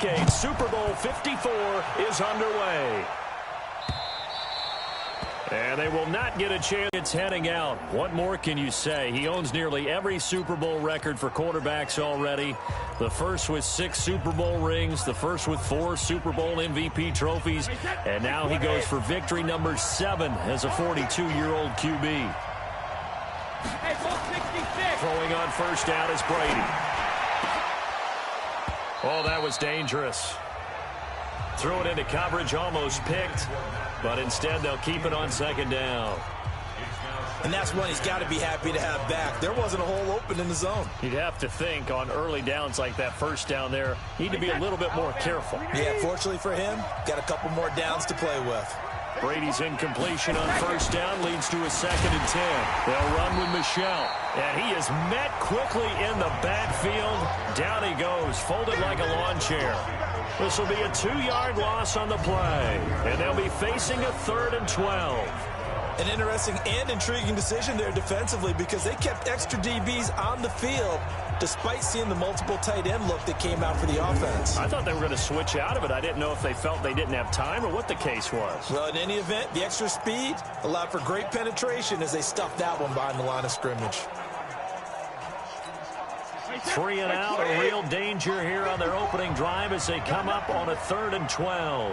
decade. Super Bowl 54 is underway. And they will not get a chance. It's heading out. What more can you say? He owns nearly every Super Bowl record for quarterbacks already. The first with 6 Super Bowl rings, the first with 4 Super Bowl MVP trophies, and now he goes for victory number 7 as a 42-year-old QB. Throwing on first down is Brady. Oh, that was dangerous. Threw it into coverage, almost picked, but instead they'll keep it on second down. And that's one he's got to be happy to have back. There wasn't a hole open in the zone. You'd have to think on early downs like that first down there, need to be a little bit more careful. Yeah, fortunately for him, got a couple more downs to play with. Brady's incompletion on first down leads to a 2nd and 10. They'll run with Michel. And he is met quickly in the backfield. Down he goes, folded like a lawn chair. This will be a 2-yard loss on the play. And they'll be facing a 3rd and 12. An interesting and intriguing decision there defensively because they kept extra DBs on the field despite seeing the multiple tight end look that came out for the offense. I thought they were going to switch out of it. I didn't know if they felt they didn't have time or what the case was. Well, in any event, the extra speed allowed for great penetration as they stuffed that one behind the line of scrimmage. 3 and out, a real danger here on their opening drive as they come up on a 3rd and 12.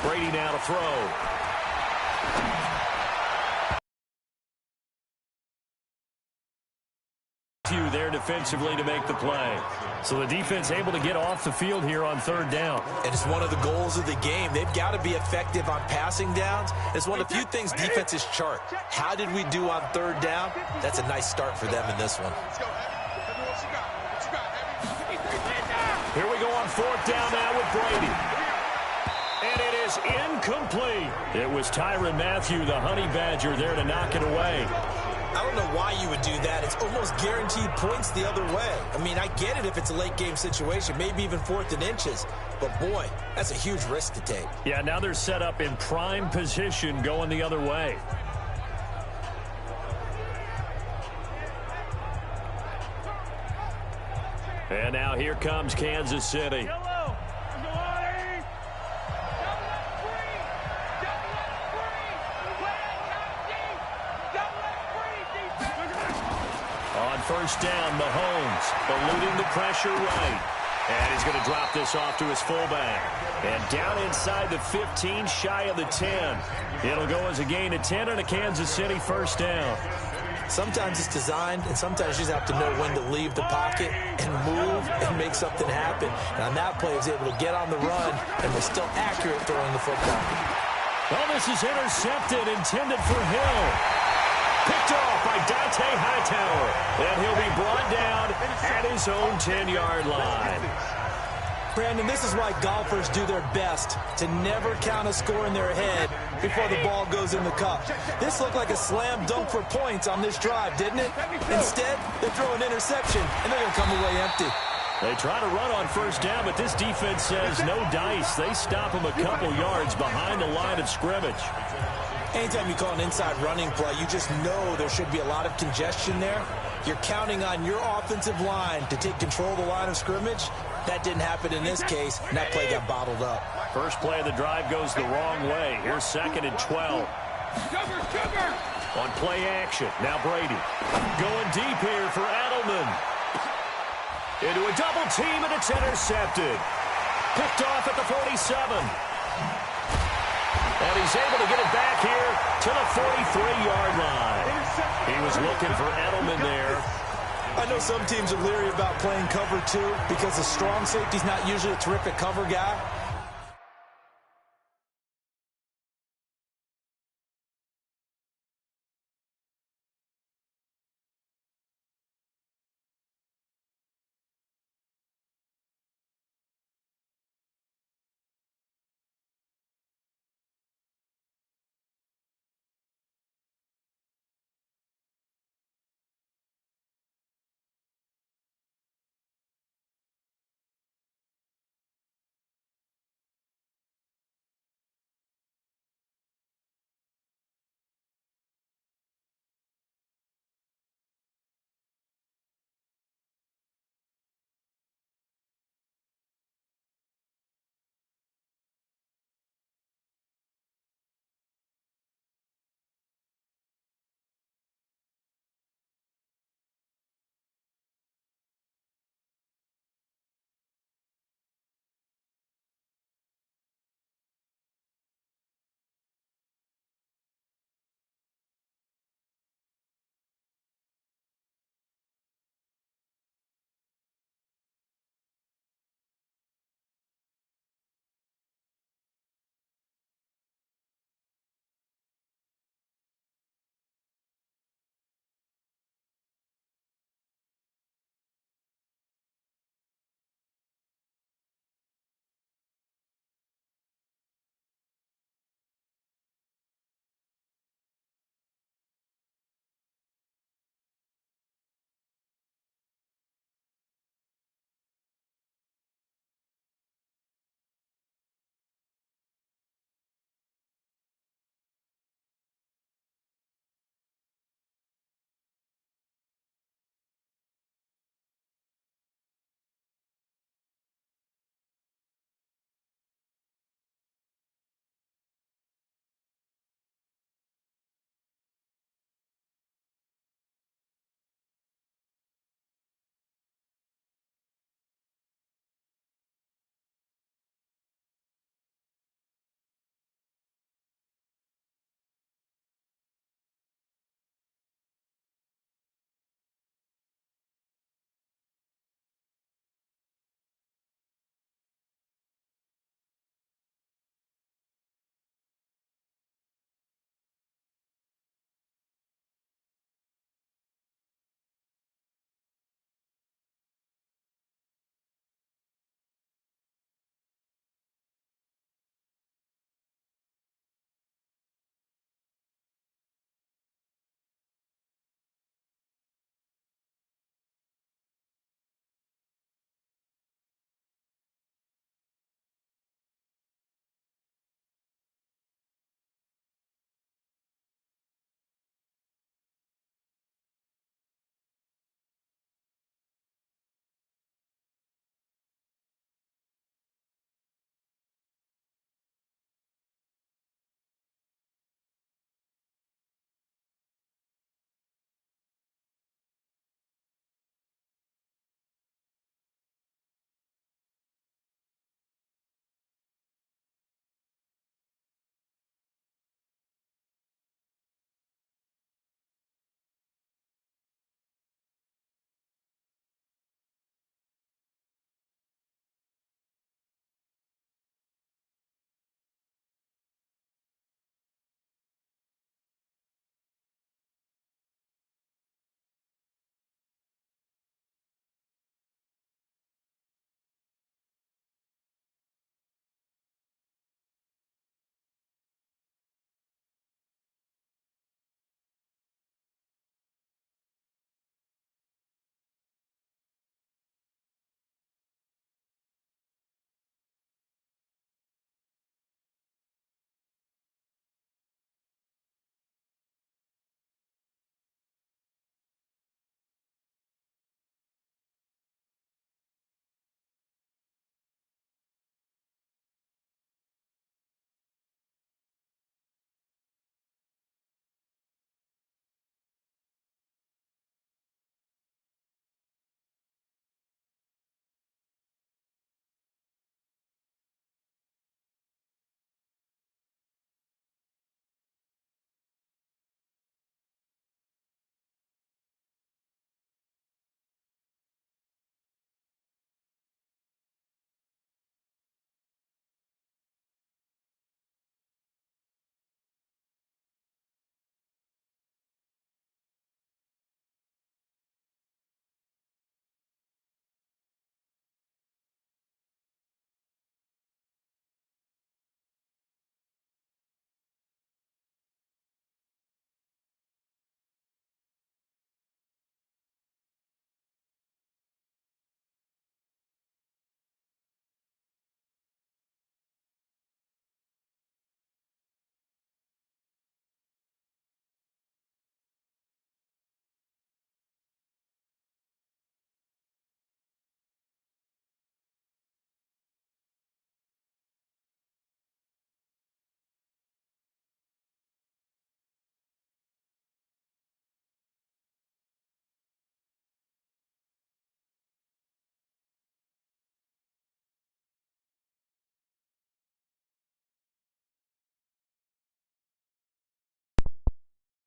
Brady now to throw. There defensively to make the play. So the defense able to get off the field here on 3rd down. And it's one of the goals of the game. They've got to be effective on passing downs. It's one of the few things defenses chart. How did we do on 3rd down? That's a nice start for them in this one. Here we go on 4th down now with Brady. And it is incomplete. It was Tyrann Mathieu, the Honey Badger, there to knock it away. I don't know why you would do that. It's almost guaranteed points the other way. I mean, I get it if it's a late game situation, maybe even 4th and inches. But, boy, that's a huge risk to take. Yeah, now they're set up in prime position going the other way. And now here comes Kansas City. First down, Mahomes eluding the pressure right. And he's going to drop this off to his fullback. And down inside the 15, shy of the 10. It'll go as a gain of 10 and a Kansas City first down. Sometimes it's designed, and sometimes you just have to know when to leave the pocket and move and make something happen. And on that play, he was able to get on the run and was still accurate throwing the football. Well, this is intercepted, intended for Hill. Picked off by Dante Hightower. And he'll be brought down at his own 10-yard line. Brandon, this is why golfers do their best to never count a score in their head before the ball goes in the cup. This looked like a slam dunk for points on this drive, didn't it? Instead, they throw an interception, and they're going to come away empty. They try to run on first down, but this defense says no dice. They stop them a couple yards behind the line of scrimmage. Anytime you call an inside running play, you just know there should be a lot of congestion there. You're counting on your offensive line to take control of the line of scrimmage. That didn't happen in this case, and that play got bottled up. First play of the drive goes the wrong way. Here's 2nd and 12. On play action, now Brady. Going deep here for Edelman. Into a double team, and it's intercepted. Picked off at the 47. And he's able to get it back here to the 43-yard line. He was looking for Edelman there. I know some teams are leery about playing cover 2 because the strong safety's not usually a terrific cover guy.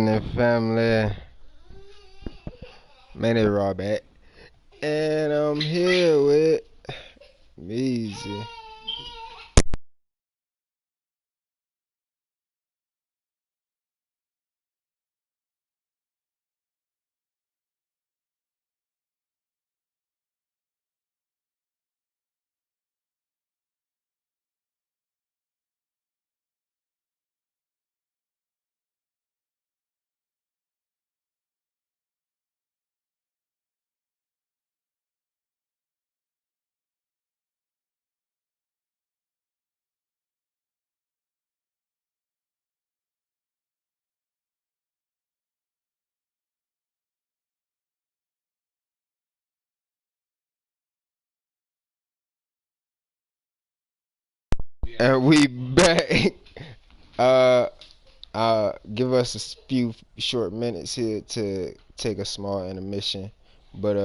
And family, man, they raw back. And I'm here with MEEZY. And we back. Uh, give us a few short minutes here to take a small intermission. But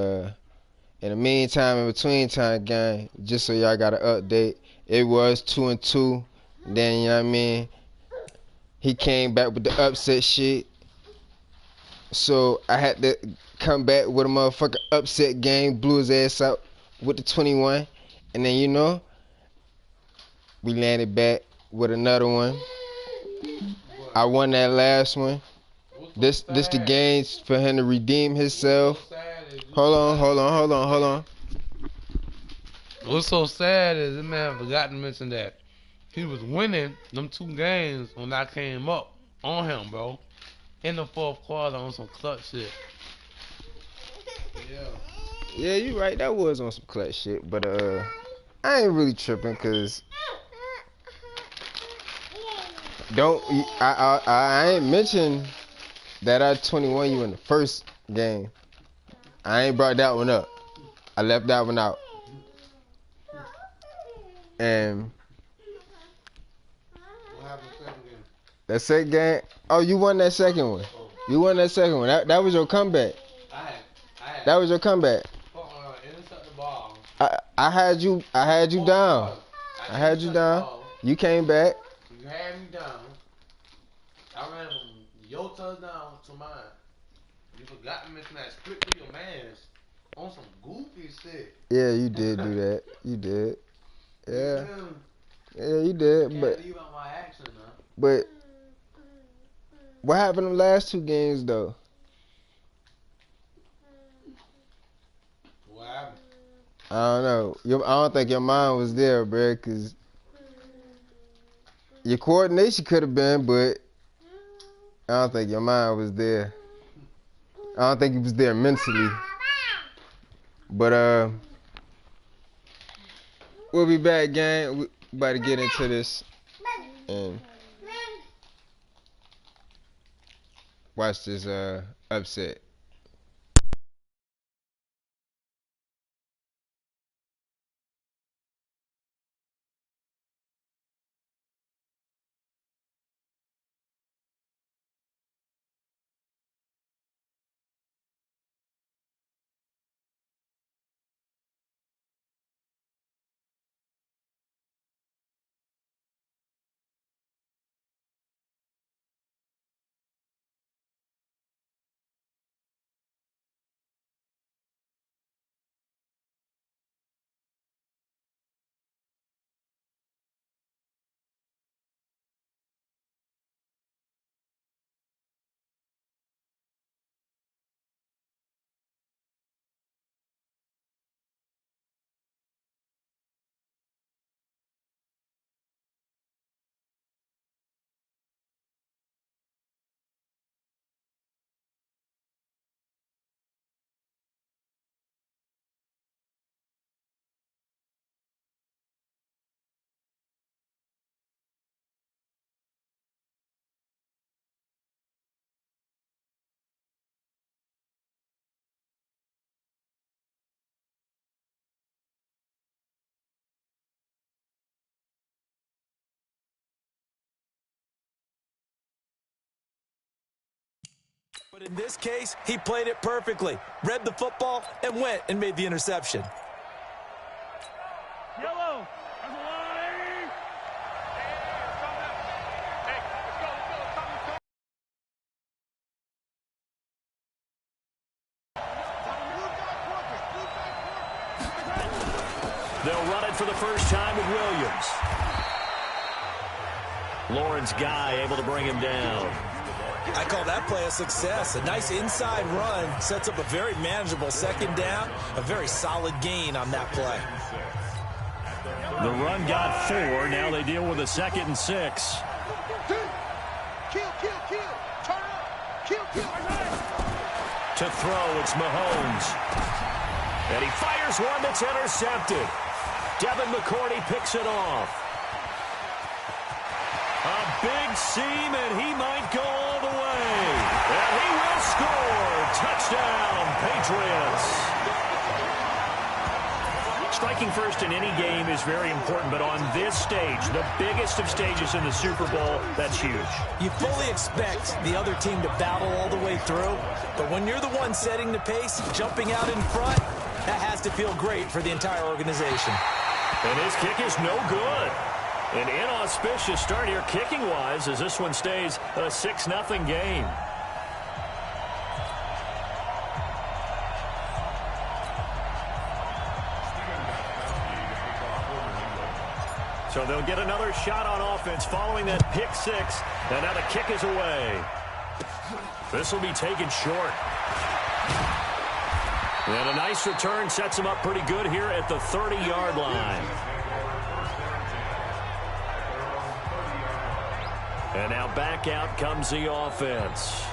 in the meantime, in between time, gang, just so y'all got an update, it was 2-2. Then you know what I mean. He came back with the upset shit. So I had to come back with a motherfucking upset game, blew his ass out with the 21. And then, you know, we landed back with another one. I won that last one. This the games for him to redeem himself. Hold on. What's so sad is this man forgot to mention that he was winning them 2 games when I came up on him, bro. In the 4th quarter on some clutch shit. Yeah, you right. That was on some clutch shit. But I ain't really tripping because I ain't mentioned that I 21 you in the first game. I ain't brought that one up. I left that one out. And What happened second game? that second game, oh, you won that second one. You won that second one. That was your comeback. That was your comeback. Intercept the ball. I had you down. I had you down. You came back. You had me down. I ran from your touchdown to mine. You forgot to mention that split to your mans on some goofy shit. Yeah, you did do that. You did. Yeah. Yeah, you Can't did. But leave out my action, man. but what happened in the last 2 games though? What happened? I don't know. I don't think your mind was there, bruh, cause your coordination could have been, but I don't think your mind was there. I don't think you was there mentally. But we'll be back, gang. We about to get into this and watch this upset. But in this case, he played it perfectly. Read the football and went and made the interception. Yellow. for the first time with Williams. Lawrence Guy able to bring him down. I call that play a success. A nice inside run sets up a very manageable second down. A very solid gain on that play. The run got 4. Now they deal with a 2nd and 6. To throw, it's Mahomes. And he fires one that's intercepted. Devin McCourty picks it off. A big seam, and he might go all the way. And he will score. Touchdown, Patriots. Striking first in any game is very important, but on this stage, the biggest of stages in the Super Bowl, that's huge. You fully expect the other team to battle all the way through, but when you're the one setting the pace, jumping out in front, that has to feel great for the entire organization. And his kick is no good. An inauspicious start here kicking-wise as this one stays a 6-0 game. So they'll get another shot on offense following that pick 6. And now the kick is away. This will be taken short. And a nice return sets him up pretty good here at the 30-yard line. And now back out comes the offense.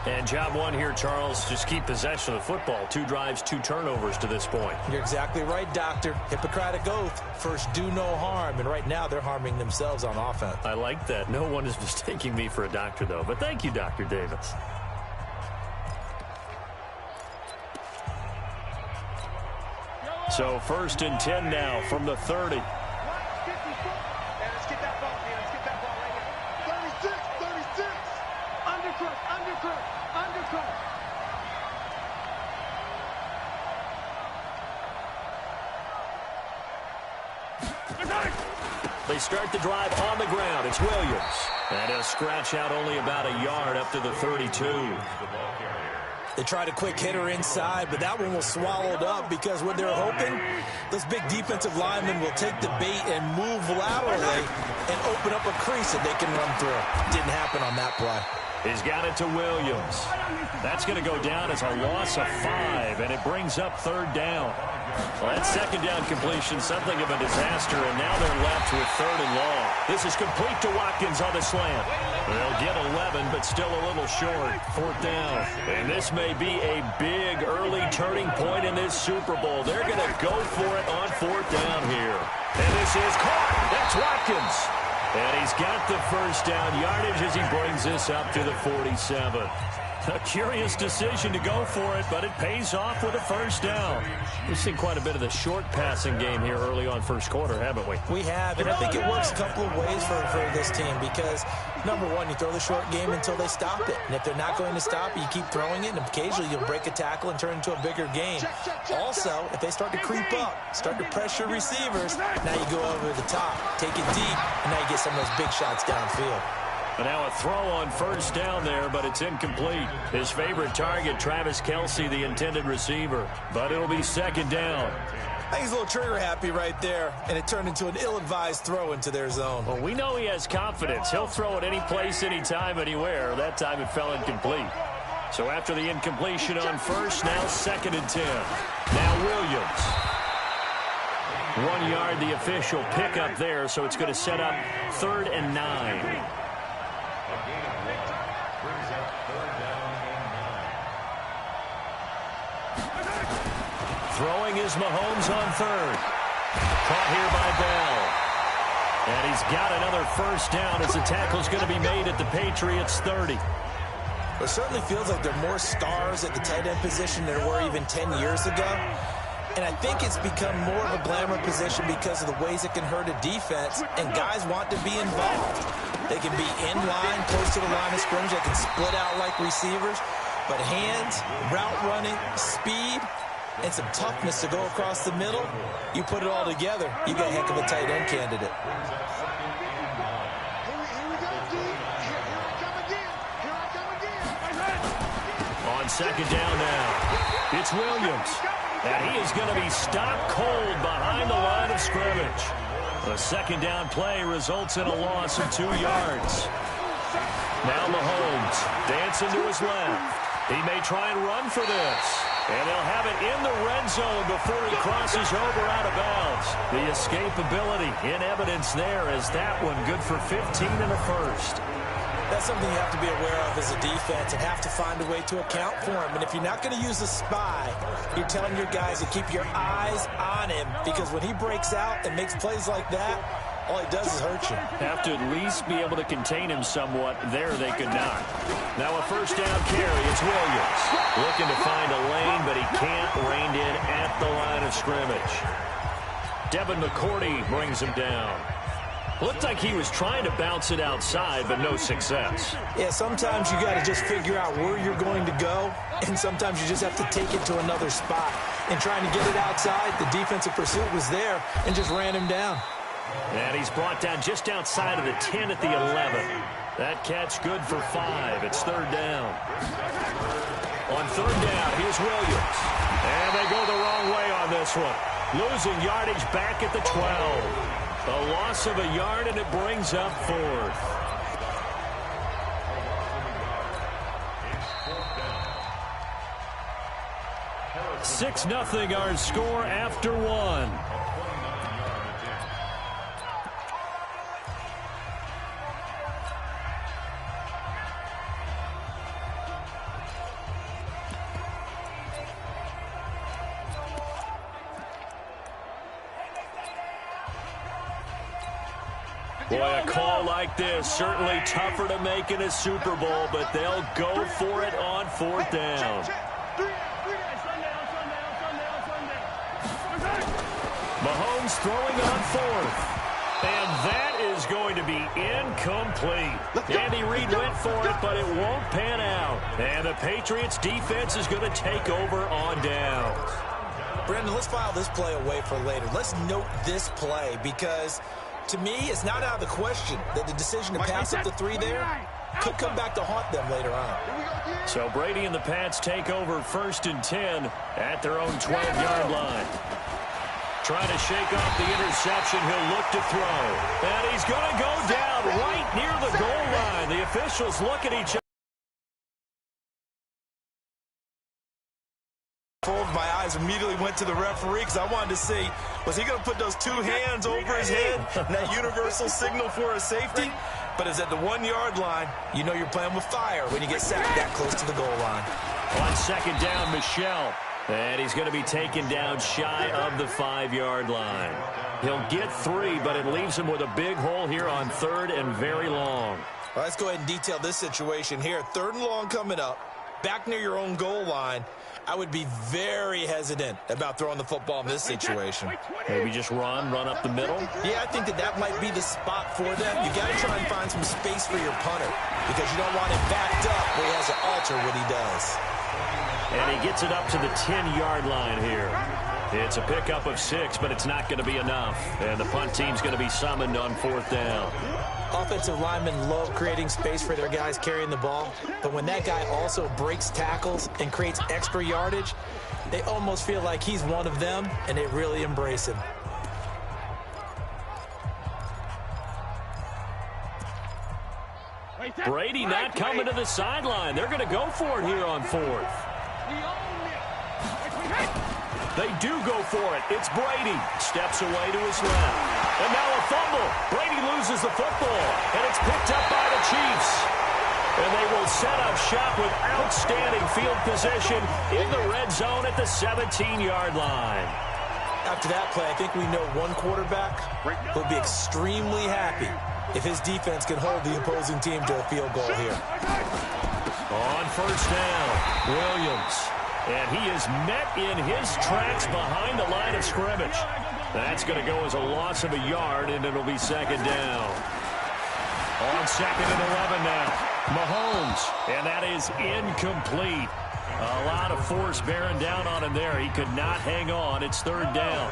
And job one here, Charles, just keep possession of the football. 2 drives, 2 turnovers to this point. You're exactly right, Doctor. Hippocratic oath. First, do no harm. And right now, they're harming themselves on offense. I like that. No one is mistaking me for a doctor, though. But thank you, Dr. Davis. So 1st and 10 now from the 30. They start the drive on the ground. It's Williams. And he'll scratch out only about a yard up to the 32. They tried a quick hitter inside, but that one was swallowed up because what they're hoping, those big defensive linemen will take the bait and move laterally and open up a crease that they can run through. Didn't happen on that play. He's got it to Williams. That's going to go down as a loss of 5, and it brings up 3rd down. Well, that 2nd down completion, something of a disaster, and now they're left with 3rd and long. This is complete to Watkins on the slant. They'll get 11, but still a little short. 4th down. And this may be a big early turning point in this Super Bowl. They're going to go for it on 4th down here. And this is caught. That's Watkins. And he's got the 1st down yardage as he brings this up to the 47. A curious decision to go for it, but it pays off with a 1st down. We've seen quite a bit of the short passing game here early on 1st quarter, haven't we? We have, and I think it works a couple of ways for this team because, number one, you throw the short game until they stop it. And if they're not going to stop it, you keep throwing it, and occasionally you'll break a tackle and turn it into a bigger game. Also, if they start to creep up, start to pressure receivers, now you go over the top, take it deep, and now you get some of those big shots downfield. And now a throw on 1st down there, but it's incomplete. His favorite target, Travis Kelce, the intended receiver. But it'll be 2nd down. I think he's a little trigger happy right there, and it turned into an ill-advised throw into their zone. Well, we know he has confidence. He'll throw it any place, anytime, anywhere. That time it fell incomplete. So after the incompletion on 1st, now 2nd and 10. Now Williams. 1 yard, the official pickup there, so it's going to set up 3rd and 9. Throwing is Mahomes on 3rd. Caught here by Bell. And he's got another 1st down as the tackle's going to be made at the Patriots' 30. It certainly feels like there are more stars at the tight end position than there were even 10 years ago. And I think it's become more of a glamour position because of the ways it can hurt a defense, and guys want to be involved. They can be in line, close to the line of scrimmage. They can split out like receivers. But hands, route running, speed, and some toughness to go across the middle, you put it all together, you got a heck of a tight end candidate. On 2nd down now, it's Williams. And he is going to be stopped cold behind the line of scrimmage. The second down play results in a loss of 2 yards. Now Mahomes dancing to his left. He may try and run for this. And they'll have it in the red zone before he crosses over out of bounds. The escapability in evidence there as that one good for 15 and a first. That's something you have to be aware of as a defense and have to find a way to account for him. And if you're not going to use a spy, you're telling your guys to keep your eyes on him, because when he breaks out and makes plays like that, all he does is hurt you. Have to at least be able to contain him somewhat. There they could not. Now a first down carry. It's Williams. Looking to find a lane, but he can't. Reined in at the line of scrimmage. Devin McCourty brings him down. Looked like he was trying to bounce it outside, but no success. Yeah, sometimes you got to just figure out where you're going to go, and sometimes you just have to take it to another spot. And trying to get it outside, the defensive pursuit was there and just ran him down. And he's brought down just outside of the 10 at the 11. That catch good for 5. It's third down. On third down, here's Williams. And they go the wrong way on this one. Losing yardage back at the 12. A loss of a yard, and it brings up fourth. Six 0 our score after one. Boy, a call like this, certainly tougher to make in a Super Bowl, but they'll go for it on fourth down. Mahomes throwing on fourth. And that is going to be incomplete. Andy Reid went for it, but it won't pan out. And the Patriots defense is going to take over on downs. Brandon, let's file this play away for later. Let's note this play because, to me, it's not out of the question that the decision to pass up the 3 there could come back to haunt them later on. So Brady and the Pats take over 1st and 10 at their own 12-yard line. Trying to shake off the interception. He'll look to throw. And he's going to go down right near the goal line. The officials look at each other. My eyes immediately went to the referee because I wanted to see, was he going to put those 2 hands over his head, that universal signal for a safety? But it's at the 1-yard line. You know you're playing with fire when you get sacked that close to the goal line. On second down, Michel. And he's going to be taken down shy of the 5-yard line. He'll get 3, but it leaves him with a big hole here on 3rd and very long. Well, let's go ahead and detail this situation here. 3rd and long coming up, back near your own goal line. I would be very hesitant about throwing the football in this situation. Maybe just run up the middle? Yeah, I think that might be the spot for them. You got to try and find some space for your punter because you don't want him backed up where he has to alter what he does. And he gets it up to the 10-yard line here. It's a pickup of 6, but it's not going to be enough. And the punt team's going to be summoned on 4th down. Offensive linemen love creating space for their guys carrying the ball, but when that guy also breaks tackles and creates extra yardage, they almost feel like he's one of them, and they really embrace him. Brady not coming to the sideline. They're going to go for it here on 4th. They do go for it. It's Brady. Steps away to his left. And now a fumble. Brady loses the football. And it's picked up by the Chiefs. And they will set up shop with outstanding field position in the red zone at the 17-yard line. After that play, I think we know one quarterback will be extremely happy if his defense can hold the opposing team to a field goal here. On first down, Williams. And he is met in his tracks behind the line of scrimmage. That's going to go as a loss of a yard, and it'll be second down. On 2nd and 11 now, Mahomes. And that is incomplete. A lot of force bearing down on him there. He could not hang on. It's 3rd down.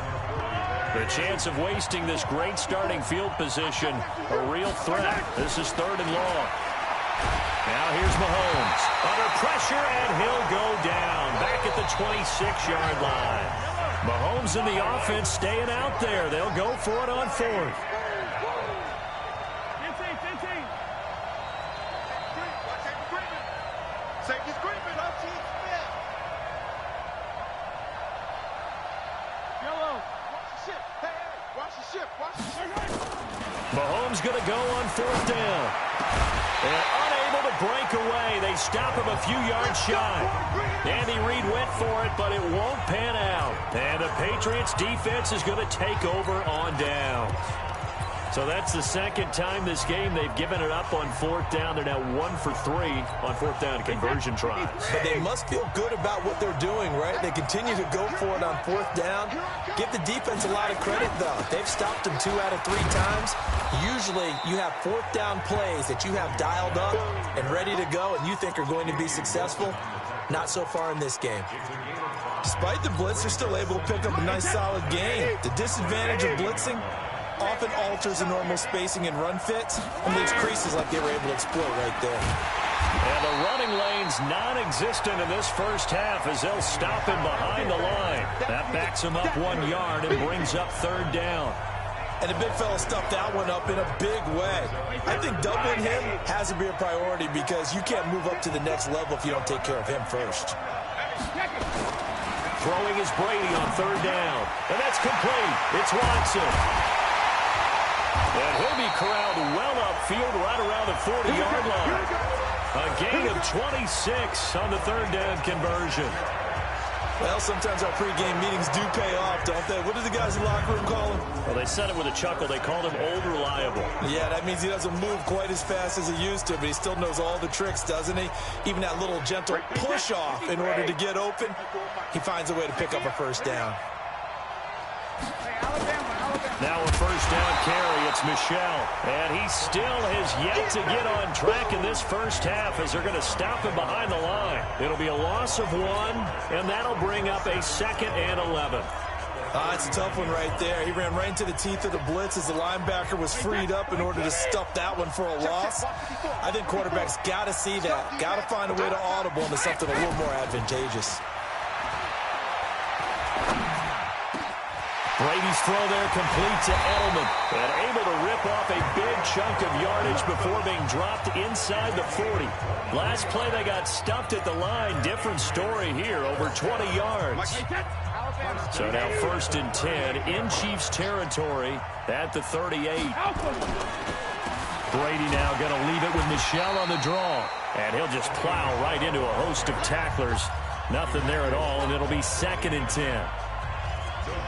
The chance of wasting this great starting field position, a real threat. This is 3rd and long. Now here's Mahomes. Under pressure, and he'll go down. Back at the 26-yard line. Mahomes and the offense staying out there. They'll go for it on 4th. Mahomes going to go on 4th down. And unable to break away. They stop him a few yards shy. Andy Reid went for it, but it won't pan out. And the Patriots defense is going to take over on down. So that's the second time this game they've given it up on 4th down. They're now 1 for 3 on 4th down conversion tries. But they must feel good about what they're doing, right? They continue to go for it on 4th down. Give the defense a lot of credit, though. They've stopped them 2 out of 3 times. Usually you have 4th down plays that you have dialed up and ready to go and you think are going to be successful. Not so far in this game. Despite the blitz, they're still able to pick up a nice solid gain. The disadvantage of blitzing often alters the normal spacing and run fits and leaves creases like they were able to exploit right there. And the running lane's non-existent in this first half as they'll stop him behind the line. That backs him up 1 yard and brings up 3rd down. And the big fella stuffed that one up in a big way. I think doubling him has to be a priority because you can't move up to the next level if you don't take care of him first. Throwing is Brady on 3rd down. And that's complete. It's Watson. And he'll be corralled well upfield right around the 40-yard line. A gain of 26 on the 3rd down conversion. Well, sometimes our pregame meetings do pay off, don't they? What did the guys in the locker room call him? Well, they said it with a chuckle. They called him old reliable. Yeah, that means he doesn't move quite as fast as he used to, but he still knows all the tricks, doesn't he? Even that little gentle push-off in order to get open, he finds a way to pick up a 1st down. Now a 1st down carry. It's Michel. And he still has yet to get on track in this first half as they're going to stop him behind the line. It'll be a loss of 1, and that'll bring up a 2nd and 11. It's a tough one right there. He ran right into the teeth of the blitz as the linebacker was freed up in order to stuff that one for a loss. I think quarterbacks got to see that. Got to find a way to audible into something a little more advantageous. Brady's throw there complete to Edelman. And able to rip off a big chunk of yardage before being dropped inside the 40. Last play they got stuffed at the line. Different story here, over 20 yards. So now 1st and 10 in Chiefs territory at the 38. Brady now going to leave it with Michel on the draw. And he'll just plow right into a host of tacklers. Nothing there at all, and it'll be 2nd and 10.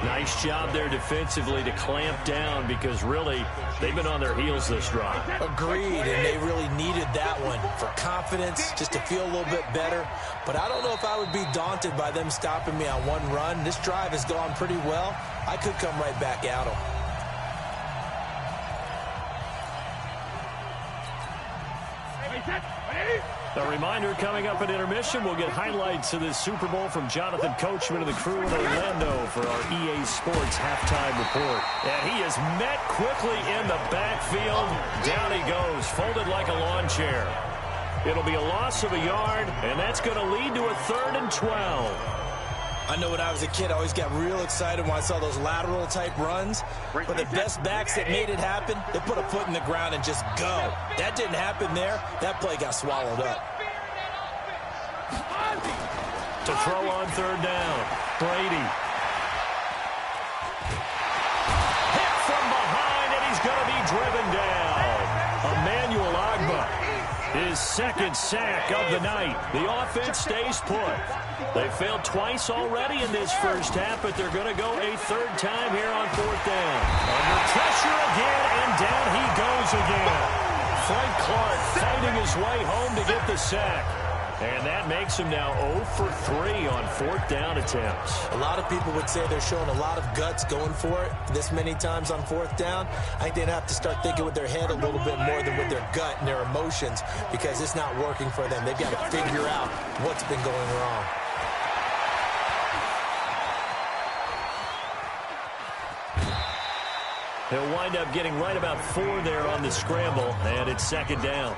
Nice job there defensively to clamp down because really they've been on their heels this drive. Agreed, and they really needed that one for confidence, just to feel a little bit better. But I don't know if I would be daunted by them stopping me on one run. This drive has gone pretty well. I could come right back at them. A reminder, coming up at intermission, we'll get highlights of this Super Bowl from Jonathan Coachman and the crew in Orlando for our EA Sports halftime report. And he is met quickly in the backfield. Down he goes, folded like a lawn chair. It'll be a loss of a yard, and that's going to lead to a 3rd and 12. I know when I was a kid, I always got real excited when I saw those lateral-type runs. But the best backs that made it happen, they put a foot in the ground and just go. That didn't happen there. That play got swallowed up. To throw on 3rd down, Brady. Hit from behind, and he's going to be driven down. Emmanuel Ogbah, his 2nd sack of the night. The offense stays put. They failed twice already in this first half, but they're going to go a 3rd time here on 4th down. Under pressure again, and down he goes again. Frank Clark fighting his way home to get the sack. And that makes him now 0 for 3 on 4th down attempts. A lot of people would say they're showing a lot of guts going for it this many times on 4th down. I think they'd have to start thinking with their head a little bit more than with their gut and their emotions because it's not working for them. They've got to figure out what's been going wrong. He'll wind up getting right about 4 there on the scramble, and it's 2nd down.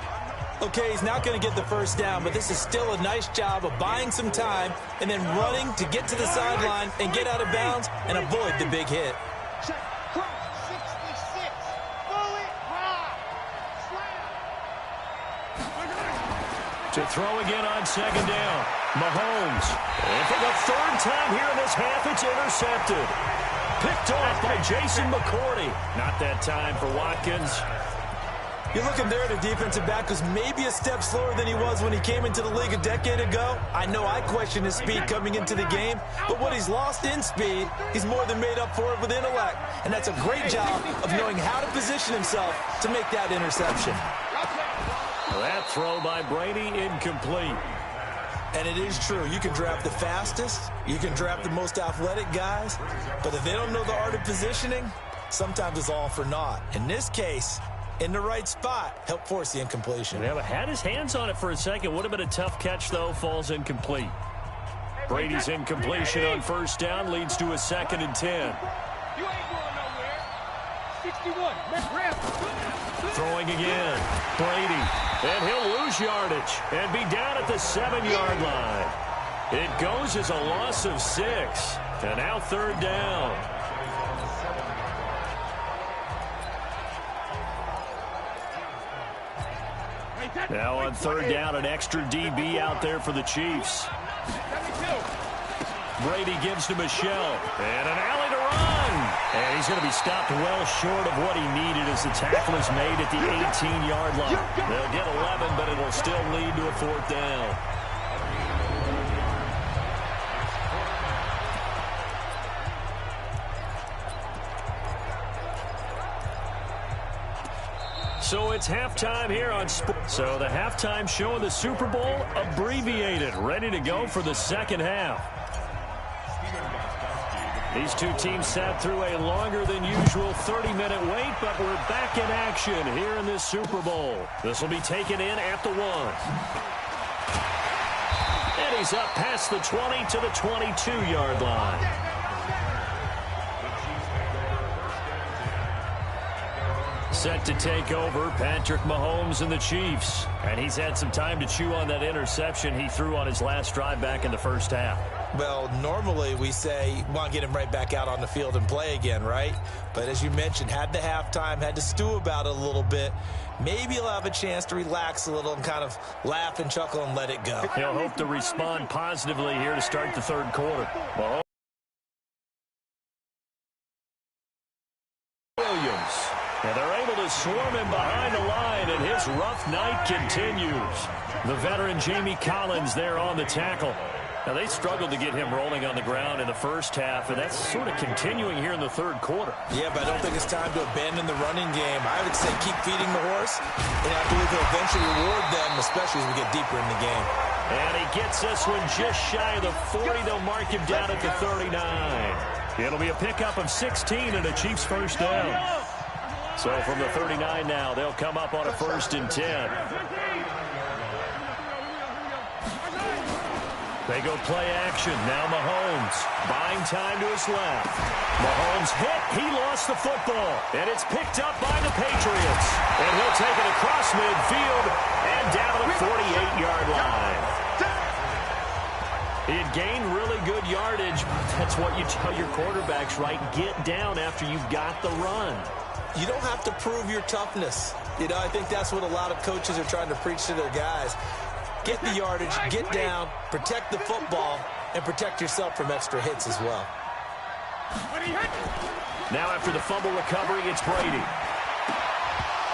Okay, he's not going to get the first down, but this is still a nice job of buying some time and then running to get to the sideline and get out of bounds and avoid the big hit. To throw again on second down. Mahomes. And for the third time here in this half, it's intercepted. Picked off by Jason McCourty. Not that time for Watkins. You're looking there at a defensive back who's maybe a step slower than he was when he came into the league a decade ago. I know I questioned his speed coming into the game, but what he's lost in speed, he's more than made up for it with intellect. And that's a great job of knowing how to position himself to make that interception. That throw by Brady, incomplete. And it is true. You can draft the fastest, you can draft the most athletic guys, but if they don't know the art of positioning, sometimes it's all for naught. In this case, in the right spot, help force the incompletion. Yeah, but had his hands on it for a second. Would have been a tough catch, though. Falls incomplete. Brady's incompletion on first down leads to a 2nd and 10. You ain't going nowhere. 61. Throwing again. Brady. And he'll lose yardage and be down at the 7-yard line. It goes as a loss of 6. And now 3rd down. Now on 3rd down, an extra DB out there for the Chiefs. Brady gives to Michelle. And an alley to run. And he's going to be stopped well short of what he needed as the tackle is made at the 18-yard line. They'll get 11, but it'll still lead to a 4th down. So it's halftime here on Sports. So the halftime show of the Super Bowl abbreviated, ready to go for the second half. These two teams sat through a longer than usual 30-minute wait, but we're back in action here in this Super Bowl. This will be taken in at the 1. And he's up past the 20 to the 22-yard line. Set to take over, Patrick Mahomes and the Chiefs. And he's had some time to chew on that interception he threw on his last drive back in the first half. Well, normally we say, want to get him right back out on the field and play again, right? But as you mentioned, had the halftime, had to stew about it a little bit. Maybe he'll have a chance to relax a little and kind of laugh and chuckle and let it go. He'll hope to respond positively here to start the 3rd quarter. Mahomes. Williams. And they're able to swarm him behind the line, and his rough night continues. The veteran Jamie Collins there on the tackle. Now, they struggled to get him rolling on the ground in the first half, and that's sort of continuing here in the 3rd quarter. Yeah, but I don't think it's time to abandon the running game. I would say keep feeding the horse, and I believe he'll eventually reward them, especially as we get deeper in the game. And he gets this one just shy of the 40. They'll mark him down at the 39. It'll be a pickup of 16 and a Chiefs first down. So from the 39 now, they'll come up on a 1st and 10. They go play action. Now Mahomes buying time to his left. Mahomes hit. He lost the football. And it's picked up by the Patriots. And he'll take it across midfield and down to the 48-yard line. He had gained really good yardage. That's what you tell your quarterbacks, right? Get down after you've got the run. You don't have to prove your toughness. You know, I think that's what a lot of coaches are trying to preach to their guys. Get the yardage, get down, protect the football, and protect yourself from extra hits as well. Now after the fumble recovery, it's Brady.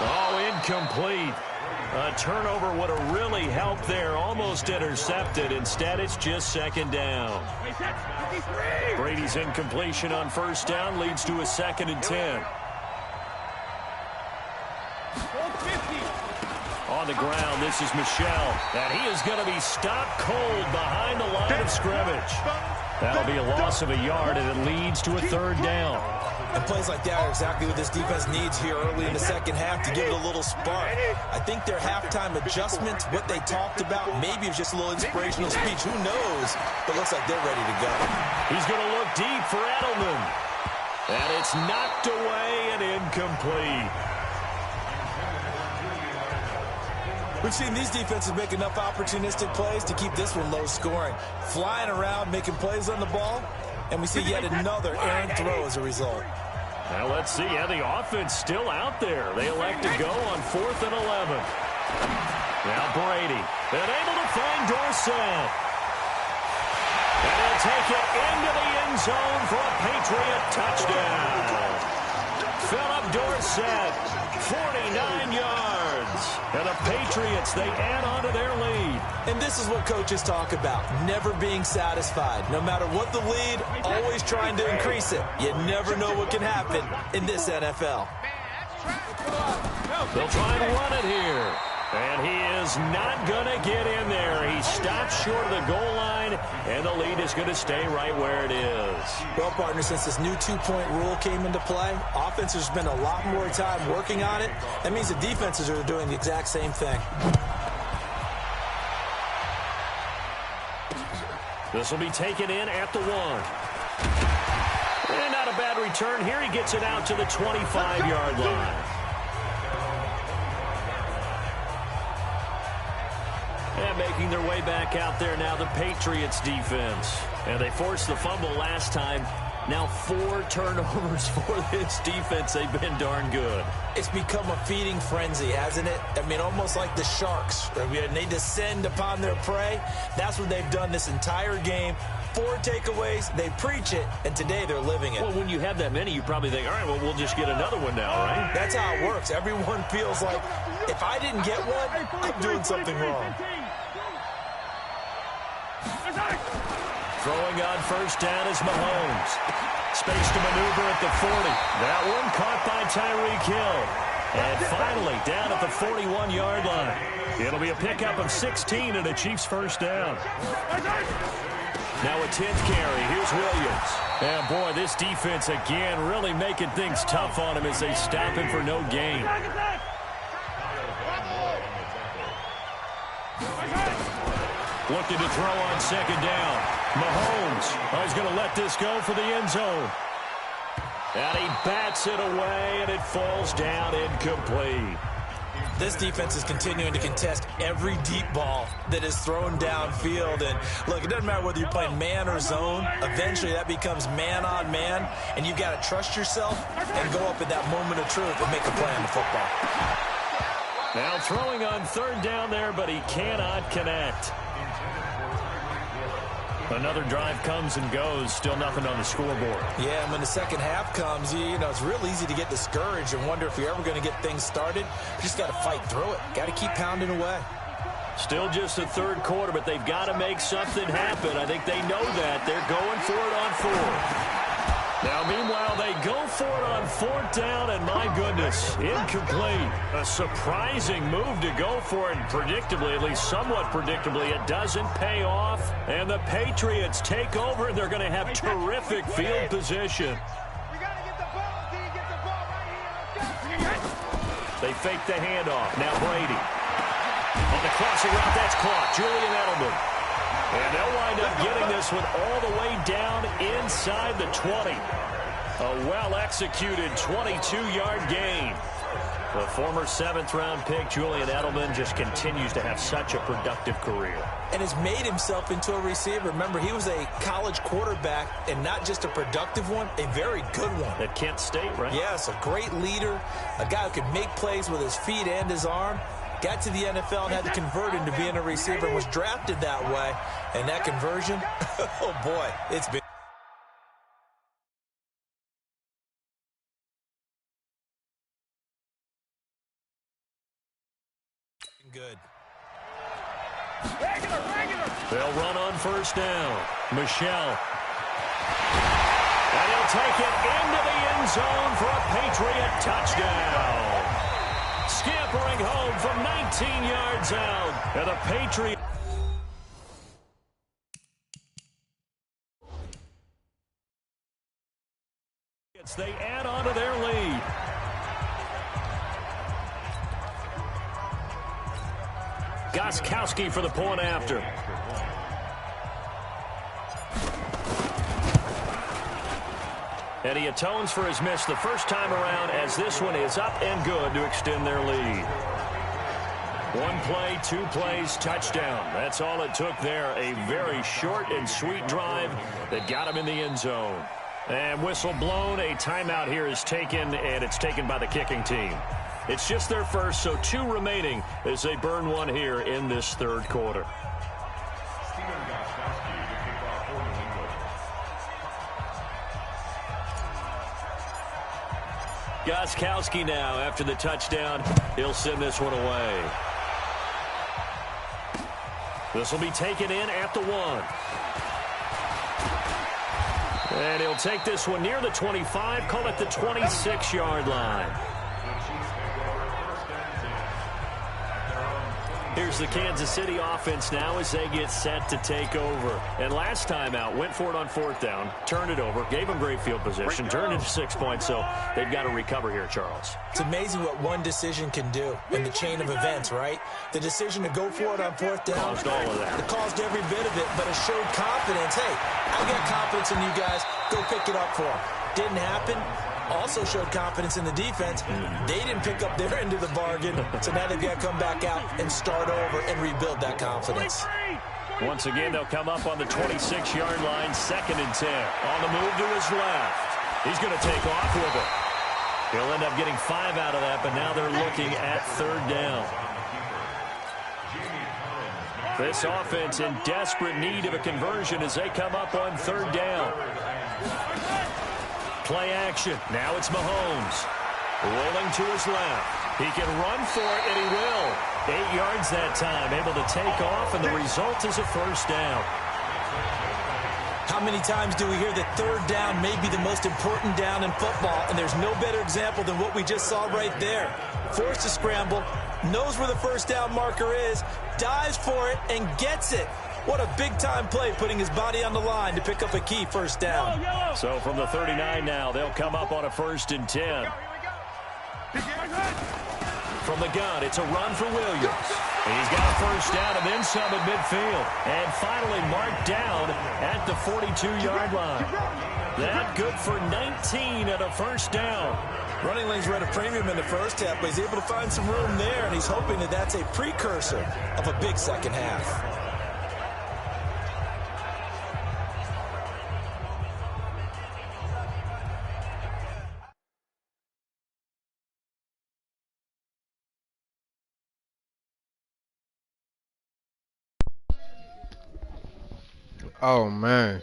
Oh, incomplete. A turnover would have really helped there. Almost intercepted. Instead, it's just 2nd down. Brady's incompletion on first down leads to a 2nd and 10. On the ground, this is Michelle. And he is going to be stopped cold behind the line of scrimmage. That'll be a loss of a yard, and it leads to a 3rd down. And plays like that are exactly what this defense needs here early in the second half to give it a little spark. I think their halftime adjustment, what they talked about, maybe it was just a little inspirational speech. Who knows? But it looks like they're ready to go. He's going to look deep for Edelman. And it's knocked away and incomplete. We've seen these defenses make enough opportunistic plays to keep this one low scoring. Flying around, making plays on the ball, and we see yet another errant throw as a result. Now let's see. Yeah, the offense still out there. They elect to go on 4th and 11. Now Brady, and able to find Dorsett. And he'll take it into the end zone for a Patriot touchdown. Philip Dorsett, 49 yards. And the Patriots, they add on to their lead. And this is what coaches talk about, never being satisfied. No matter what the lead, always trying to increase it. You never know what can happen in this NFL. They'll try and run it here. And he is not going to get in there. He stops short of the goal line, and the lead is going to stay right where it is. Well, partner, since this new two-point rule came into play, offenses spend a lot more time working on it. That means the defenses are doing the exact same thing. This will be taken in at the 1. And not a bad return here. He gets it out to the 25-yard line. And making their way back out there now, the Patriots defense. And they forced the fumble last time. Now 4 turnovers for this defense. They've been darn good. It's become a feeding frenzy, hasn't it? I mean, almost like the sharks. They descend upon their prey. That's what they've done this entire game. 4 takeaways, they preach it, and today they're living it. Well, when you have that many, you probably think, all right, well, we'll just get another one now, right? That's how it works. Everyone feels like, if I didn't get one, I'm doing something wrong. Throwing on first down is Mahomes. Space to maneuver at the 40. That one caught by Tyreek Hill. And finally, down at the 41-yard line. It'll be a pickup of 16 and a Chiefs first down. Now a 10th carry. Here's Williams. And boy, this defense again really making things tough on him as they stop him for no gain. Looking to throw on second down. Mahomes is going to let this go for the end zone. And he bats it away, and it falls down incomplete. This defense is continuing to contest every deep ball that is thrown downfield. And, look, it doesn't matter whether you're playing man or zone. Eventually, that becomes man on man, and you've got to trust yourself and go up at that moment of truth and make a play on the football. Now throwing on third down there, but he cannot connect. Another drive comes and goes. Still nothing on the scoreboard. Yeah, and when the second half comes, you know, it's real easy to get discouraged and wonder if you're ever going to get things started. You just got to fight through it. Got to keep pounding away. Still just the third quarter, but they've got to make something happen. I think they know that. They're going for it on 4th. Now, meanwhile, they go for it on 4th down, and my goodness, incomplete. A surprising move to go for it, and predictably, at least somewhat predictably, it doesn't pay off. And the Patriots take over, and they're going to have terrific field position. They fake the handoff. Now Brady. On the crossing route, that's caught. Julian Edelman. And they'll wind up getting this one all the way down inside the 20. A well-executed 22-yard gain. The former 7th-round pick, Julian Edelman, just continues to have such a productive career. And has made himself into a receiver. Remember, he was a college quarterback, and not just a productive one, a very good one. At Kent State, right? Yes, a great leader, a guy who could make plays with his feet and his arm. Got to the NFL and had to convert into being a receiver and was drafted that way. And that conversion, oh boy, it's been good. They'll run on first down. Michelle. And he'll take it into the end zone for a Patriot touchdown. Scampering home from 19 yards out. And the Patriots. They add on to their lead. Gostkowski for the point after. And he atones for his miss the first time around as this one is up and good to extend their lead. One play, 2 plays, touchdown. That's all it took there. A very short and sweet drive that got him in the end zone. And whistle blown. A timeout here is taken, and it's taken by the kicking team. It's just their first, so 2 remaining as they burn one here in this third quarter. Gostkowski now after the touchdown. He'll send this one away. This will be taken in at the 1. And he'll take this one near the 25, call it the 26-yard line. Here's the Kansas City offense now as they get set to take over. And last time out, went for it on 4th down, turned it over, gave them great field position, turned it to 6 points, so they've got to recover here, Charles. It's amazing what one decision can do in the chain of events, right? The decision to go for it on 4th down. Caused all of that. It caused every bit of it, but it showed confidence. Hey, I got confidence in you guys. Go pick it up for them. Didn't happen. Also showed confidence in the defense. They didn't pick up their end of the bargain, so now they've got to come back out and start over and rebuild that confidence. Once again, they'll come up on the 26-yard line, 2nd and 10. On the move to his left. He's going to take off with it. He'll end up getting 5 out of that, but now they're looking at 3rd down. This offense in desperate need of a conversion as they come up on 3rd down. Play action. Now it's Mahomes. Rolling to his left. He can run for it, and he will. 8 yards that time. Able to take off, and the result is a 1st down. How many times do we hear that 3rd down may be the most important down in football, and there's no better example than what we just saw right there. Forced to scramble, knows where the 1st down marker is, dives for it, and gets it. What a big-time play, putting his body on the line to pick up a key 1st down. So from the 39 now, they'll come up on a 1st and 10. From the gun, it's a run for Williams. He's got a 1st down and then some at midfield. And finally marked down at the 42-yard line. That good for 19 at a 1st down. Running lanes were at a premium in the first half, but he's able to find some room there, and he's hoping that that's a precursor of a big second half. Oh man.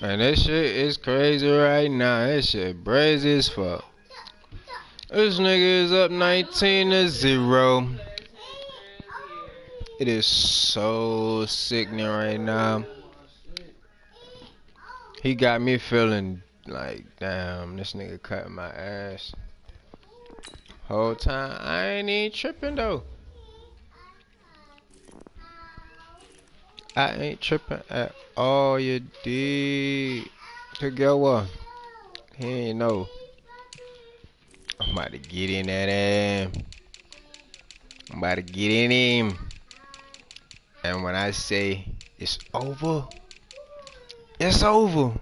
And this shit is crazy right now. This shit crazy as fuck. This nigga is up 19-0. It is so sickening right now. He got me feeling like, damn, this nigga cut my ass. Whole time, I ain't even tripping though. I ain't tripping at all, you dig. To get what? He ain't know. I'm about to get in that ass. I'm about to get in him. And when I say it's over, it's over.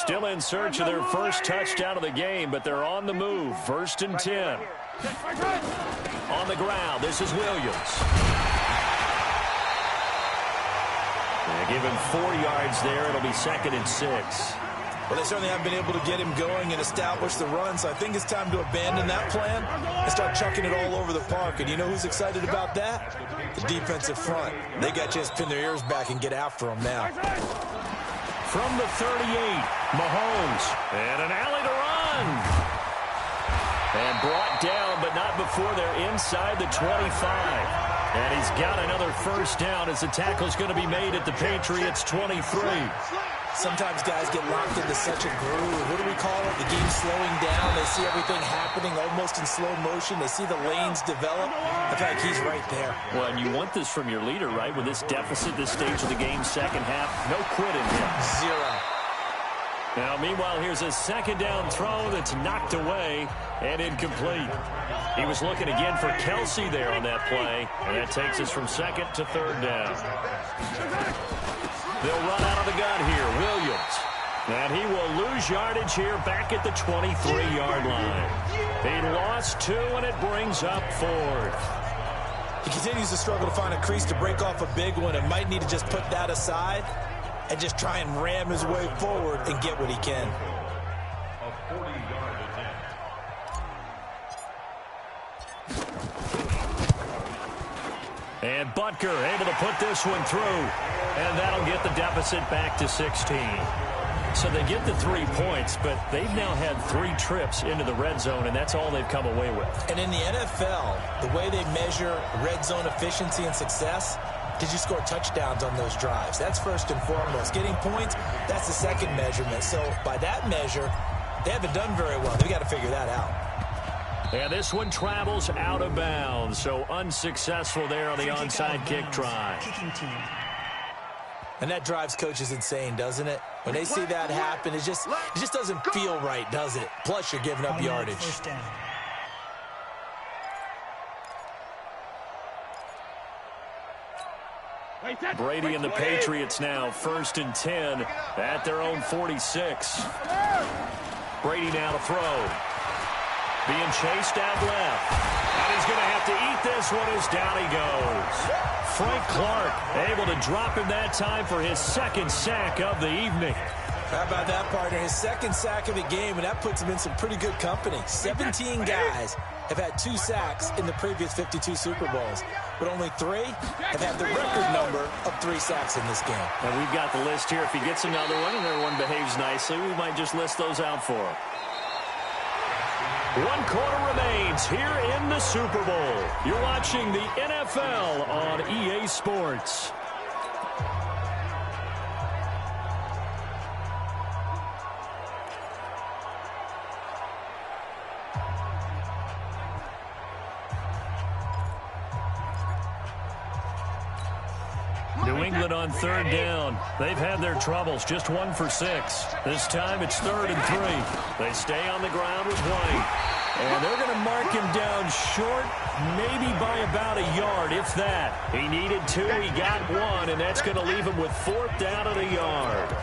Still in search of their first touchdown of the game, but they're on the move. 1st and 10. On the ground, this is Williams. They give him 4 yards there. It'll be 2nd and 6. Well, they certainly haven't been able to get him going and establish the run, so I think it's time to abandon that plan and start chucking it all over the park. And you know who's excited about that? The defensive front. They got a chance to pin their ears back and get after him now. From the 38, Mahomes. And an alley to run. And brought down, but not before they're inside the 25. And he's got another first down as the tackle's going to be made at the Patriots' 23. Sometimes guys get locked into such a groove. What do we call it? The game slowing down. They see everything happening almost in slow motion. They see the lanes develop. I feel like he's right there. Well, and you want this from your leader, right? With this deficit, this stage of the game, second half, no quitting him. 0. Now, meanwhile, here's a 2nd down throw that's knocked away and incomplete. He was looking again for Kelsey there on that play, and that takes us from 2nd to 3rd down. They'll run out of the gun here. Williams. And he will lose yardage here back at the 23-yard line. He lost 2, and it brings up 4th. He continues to struggle to find a crease to break off a big one and might need to just put that aside and just try and ram his way forward and get what he can. A 40-yard attempt. And Butker able to put this one through. And that'll get the deficit back to 16. So they get the 3 points, but they've now had 3 trips into the red zone, and that's all they've come away with. And in the NFL, the way they measure red zone efficiency and success, did you score touchdowns on those drives? That's first and foremost. Getting points, that's the second measurement. So by that measure, they haven't done very well. They've got to figure that out. And this one travels out of bounds, so unsuccessful there on the onside kick try. And that drives coaches insane, doesn't it? When they see that happen, it just doesn't feel right, does it? Plus, you're giving up yardage. Brady and the Patriots now 1st and 10 at their own 46. Brady now to throw. Being chased out left. And he's going to have to eat this one as down he goes. Frank Clark able to drop him that time for his 2nd sack of the evening. How about that, partner? His 2nd sack of the game, and that puts him in some pretty good company. 17 guys have had 2 sacks in the previous 52 Super Bowls, but only 3 have had the record number of 3 sacks in this game. And we've got the list here. If he gets another one and everyone behaves nicely, we might just list those out for him. 1 quarter remains here in the Super Bowl. You're watching the NFL on EA Sports. New England on 3rd down. They've had their troubles, just 1 for 6. This time it's 3rd and 3. They stay on the ground with White. And they're going to mark him down short, maybe by about a yard, if that. He needed 2, he got 1, and that's going to leave him with 4th down at a yard.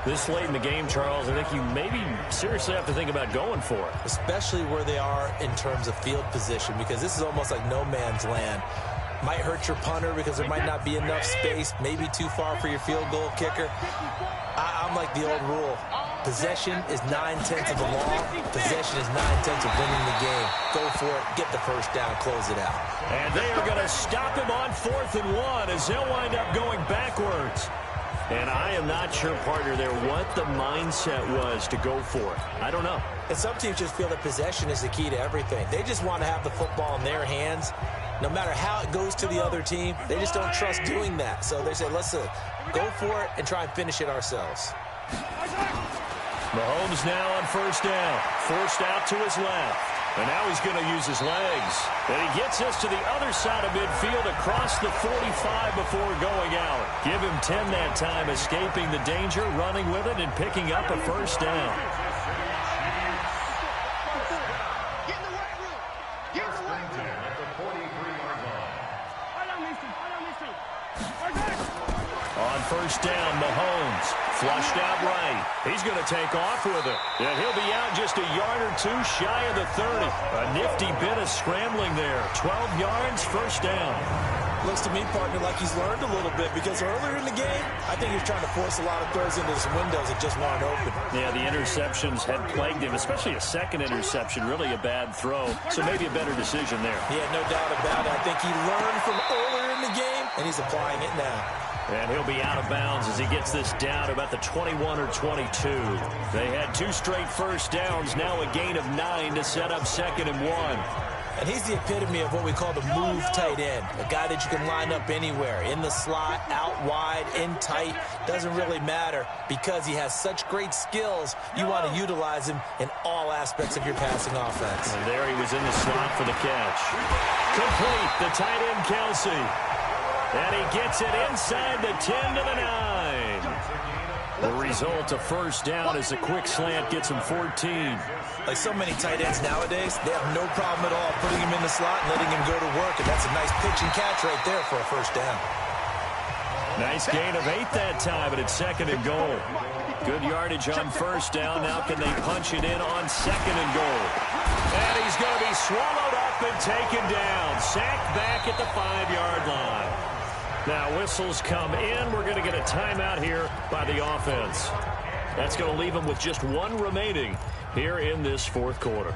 This late in the game, Charles, I think you maybe seriously have to think about going for it. Especially where they are in terms of field position, because this is almost like no man's land. Might hurt your punter because there might not be enough space, maybe too far for your field goal kicker. I'm like the old rule. Possession is 9/10 of the law. Possession is 9/10 of winning the game. Go for it, get the first down, close it out. And they are going to stop him on 4th and 1 as they'll wind up going backwards. And I am not sure, partner, there what the mindset was to go for it. I don't know. And some teams just feel that possession is the key to everything. They just want to have the football in their hands. No matter how it goes to the other team, they just don't trust doing that. So they say, let's go for it and try and finish it ourselves. Mahomes now on 1st down. Forced out to his left. And now he's going to use his legs. And he gets us to the other side of midfield across the 45 before going out. Give him 10 that time, escaping the danger, running with it, and picking up a 1st down. On 1st down, Mahomes Flushed out right. He's going to take off with it. And he'll be out just a yard or two shy of the 30. A nifty bit of scrambling there. 12 yards, first down. Looks to me, partner, like he's learned a little bit because earlier in the game, I think he was trying to force a lot of throws into some windows that just weren't open. Yeah, the interceptions had plagued him, especially a second interception, really a bad throw. So maybe a better decision there. Yeah, no doubt about it. I think he learned from earlier in the game, and he's applying it now. And he'll be out of bounds as he gets this down to about the 21 or 22. They had 2 straight first downs, now a gain of 9 to set up 2nd and 1. And he's the epitome of what we call the move tight end. A guy that you can line up anywhere. In the slot, out wide, in tight. Doesn't really matter because he has such great skills. You want to utilize him in all aspects of your passing offense. And there he was in the slot for the catch. Complete, the tight end Kelsey. And he gets it inside the 10 to the 9. The result, a first down as a quick slant gets him 14. Like so many tight ends nowadays, they have no problem at all putting him in the slot and letting him go to work. And that's a nice pitch and catch right there for a first down. Nice gain of 8 that time, but it's 2nd and goal. Good yardage on first down. Now can they punch it in on 2nd and goal? And he's going to be swallowed up and taken down. Sacked back at the 5-yard line. Now whistles come in. We're going to get a timeout here by the offense. That's going to leave them with just 1 remaining here in this 4th quarter.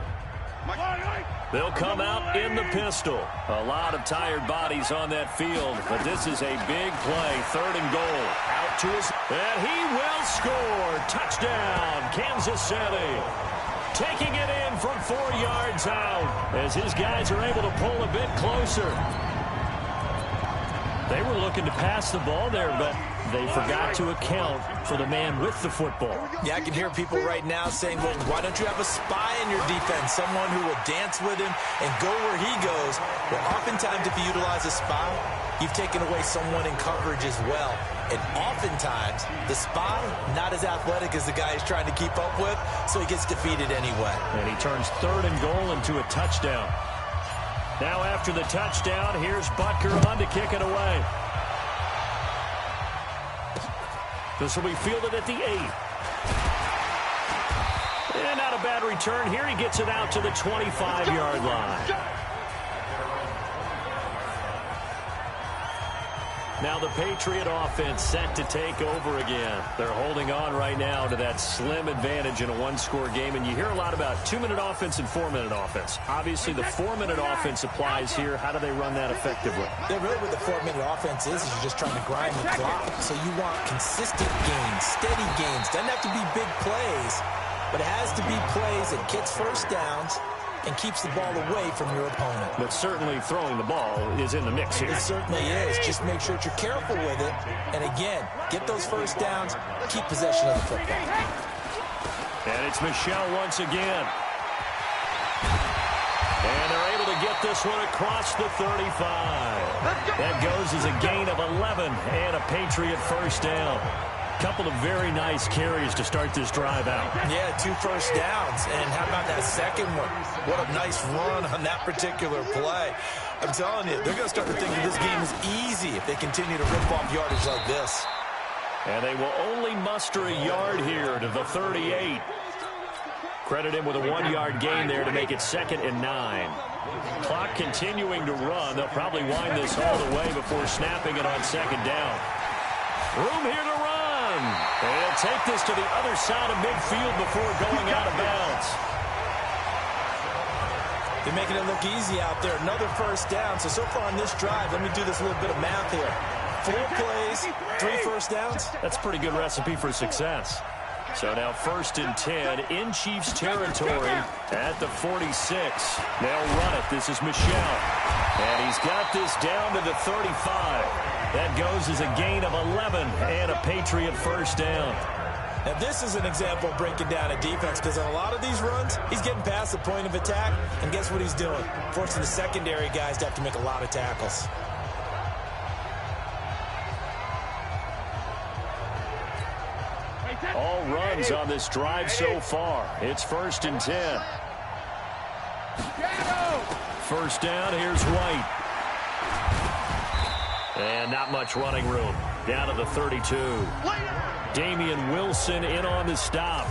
They'll come out in the pistol. A lot of tired bodies on that field, but this is a big play. 3rd and goal. Out to his... And he will score. Touchdown, Kansas City. Taking it in from 4 yards out as his guys are able to pull a bit closer. They were looking to pass the ball there, but they forgot to account for the man with the football. Yeah, I can hear people right now saying, well, why don't you have a spy in your defense, someone who will dance with him and go where he goes? Well, oftentimes if you utilize a spy, you've taken away someone in coverage as well. And oftentimes, the spy, not as athletic as the guy he's trying to keep up with, so he gets defeated anyway. And he turns 3rd and goal into a touchdown. Now after the touchdown, here's Butker on to kick it away. This will be fielded at the 8. And not a bad return here. He gets it out to the 25-yard line. Now the Patriot offense set to take over again. They're holding on right now to that slim advantage in a 1-score game. And you hear a lot about 2-minute offense and 4-minute offense. Obviously, the 4-minute offense applies here. How do they run that effectively? Yeah, really what the 4-minute offense is you're just trying to grind the clock. So you want consistent gains, steady gains. Doesn't have to be big plays, but it has to be plays that gets first downs and keeps the ball away from your opponent. But certainly throwing the ball is in the mix here. It certainly is. Just make sure that you're careful with it. And again, get those first downs, keep possession of the football. And it's Michelle once again. And they're able to get this one across the 35. That goes as a gain of 11 and a Patriot first down. Couple of very nice carries to start this drive out. Yeah, 2 first downs. And how about that second one? What a nice run on that particular play. I'm telling you, they're going to start to think that this game is easy if they continue to rip off yardage like this. And they will only muster a yard here to the 38. Credit him with a 1-yard gain there to make it 2nd and 9. Clock continuing to run. They'll probably wind this all the way before snapping it on 2nd down. Room here to run. And take this to the other side of midfield before going out of bounds. They're making it look easy out there. Another first down. So far on this drive, let me do this little bit of math here. 4 plays, 3 first downs. That's a pretty good recipe for success. So now 1st and 10 in Chiefs territory at the 46. They'll run it. This is Michelle. And he's got this down to the 35. That goes as a gain of 11 and a Patriot first down. Now this is an example of breaking down a defense because on a lot of these runs, he's getting past the point of attack. And guess what he's doing? Forcing the secondary guys to have to make a lot of tackles. All runs on this drive so far. It's 1st and 10. First down, here's White. And not much running room. down to the 32. Damian Wilson in on the stop.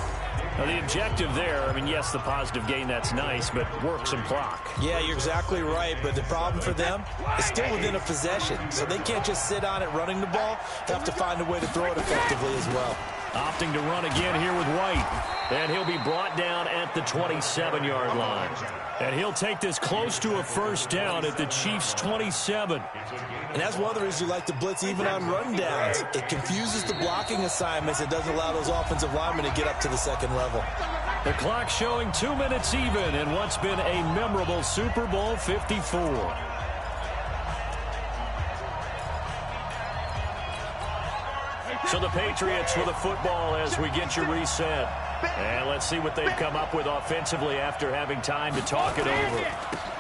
Now, the objective there, I mean, yes, the positive gain, that's nice, but work some clock. Yeah, you're exactly right, but the problem for them is still within a possession, so they can't just sit on it running the ball. They have to find a way to throw it effectively as well. Opting to run again here with White, and he'll be brought down at the 27-yard line. And he'll take this close to a first down at the Chiefs' 27. And that's one of the reasons you like to blitz even on run downs. It confuses the blocking assignments. It doesn't allow those offensive linemen to get up to the second level. The clock showing 2 minutes even in what's been a memorable Super Bowl 54. So the Patriots with the football as we get you reset. And let's see what they've come up with offensively after having time to talk it over.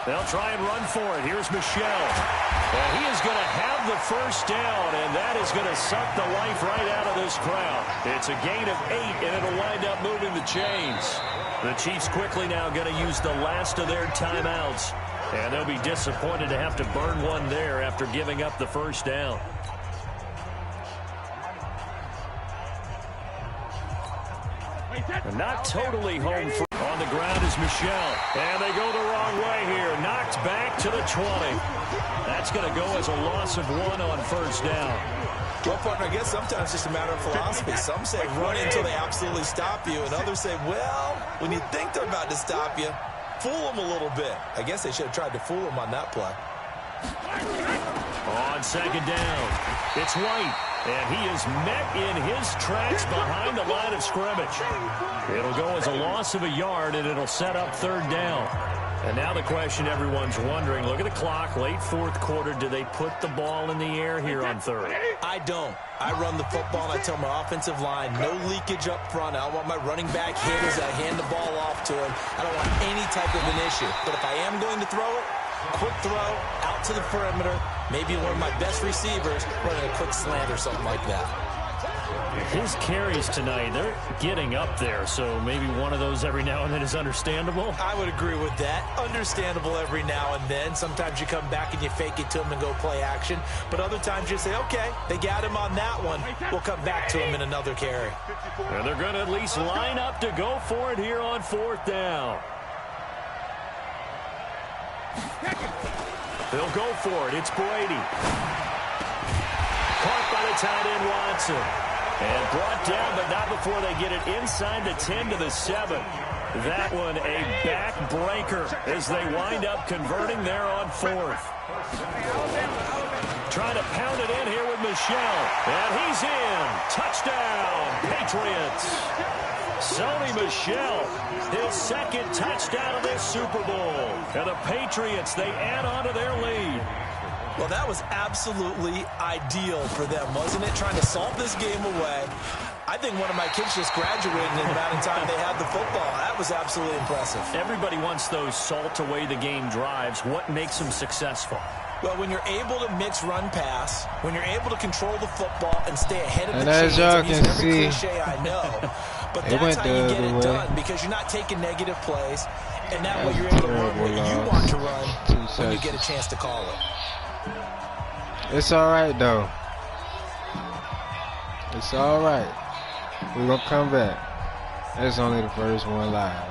They'll try and run for it. Here's Michel. And he is going to have the first down, and that is going to suck the life right out of this crowd. It's a gain of 8, and it'll wind up moving the chains. The Chiefs quickly now going to use the last of their timeouts, and they'll be disappointed to have to burn one there after giving up the first down. Not totally home free. On the ground is Michel. And they go the wrong way here. Knocked back to the 20. That's going to go as a loss of 1 on first down. Well, partner, I guess sometimes it's just a matter of philosophy. Some say run until they absolutely stop you, and others say, well, when you think they're about to stop you, fool them a little bit. I guess they should have tried to fool them on that play. On second down, it's White. And he is met in his tracks behind the line of scrimmage. It'll go as a loss of a yard, and it'll set up third down. And now the question everyone's wondering, look at the clock, late fourth quarter. Do they put the ball in the air here on third? I don't. I run the football, and I tell my offensive line, no leakage up front. I don't want my running back hit as I hand the ball off to him. I don't want any type of an issue. But if I am going to throw it, quick throw, out to the perimeter, maybe one of my best receivers running a quick slant or something like that. His carries tonight, they're getting up there, so maybe one of those every now and then is understandable. I would agree with that. Understandable every now and then. Sometimes you come back and you fake it to him and go play action. But other times you say, okay, they got him on that one. We'll come back to him in another carry. And they're going to at least line up to go for it here on fourth down. They'll go for it. It's Brady. Caught by the tight end Watson. And brought down, but not before they get it inside the 10 to the 7. That one a backbreaker as they wind up converting there on fourth. Trying to pound it in here with Michel. And he's in. Touchdown, Patriots. Sony Michel, his second touchdown of this Super Bowl. And the Patriots, they add on to their lead. Well, that was absolutely ideal for them, wasn't it? Trying to salt this game away. I think one of my kids just graduated in the amount of time they had the football. That was absolutely impressive. Everybody wants those salt away the game drives. What makes them successful? Well, when you're able to mix run-pass, when you're able to control the football and stay ahead of and the chains, y'all I'm using can every see, cliche I know, but that's how you get it done because you're not taking negative plays, and that way you're able to run what you want to run when you get a chance to call it. It's all right, though. It's all right. We're going to come back. That's only the first one live.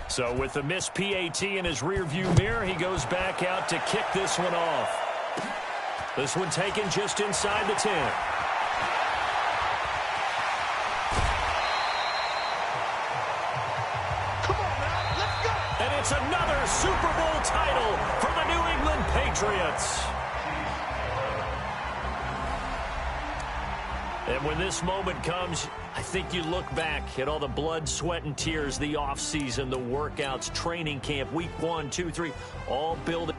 So with the missed PAT in his rearview mirror, he goes back out to kick this one off. This one taken just inside the 10. Come on now, let's go! And it's another Super Bowl title for the New England Patriots. And when this moment comes, I think you look back at all the blood, sweat, and tears, the offseason, the workouts, training camp, week 1, 2, 3, all building.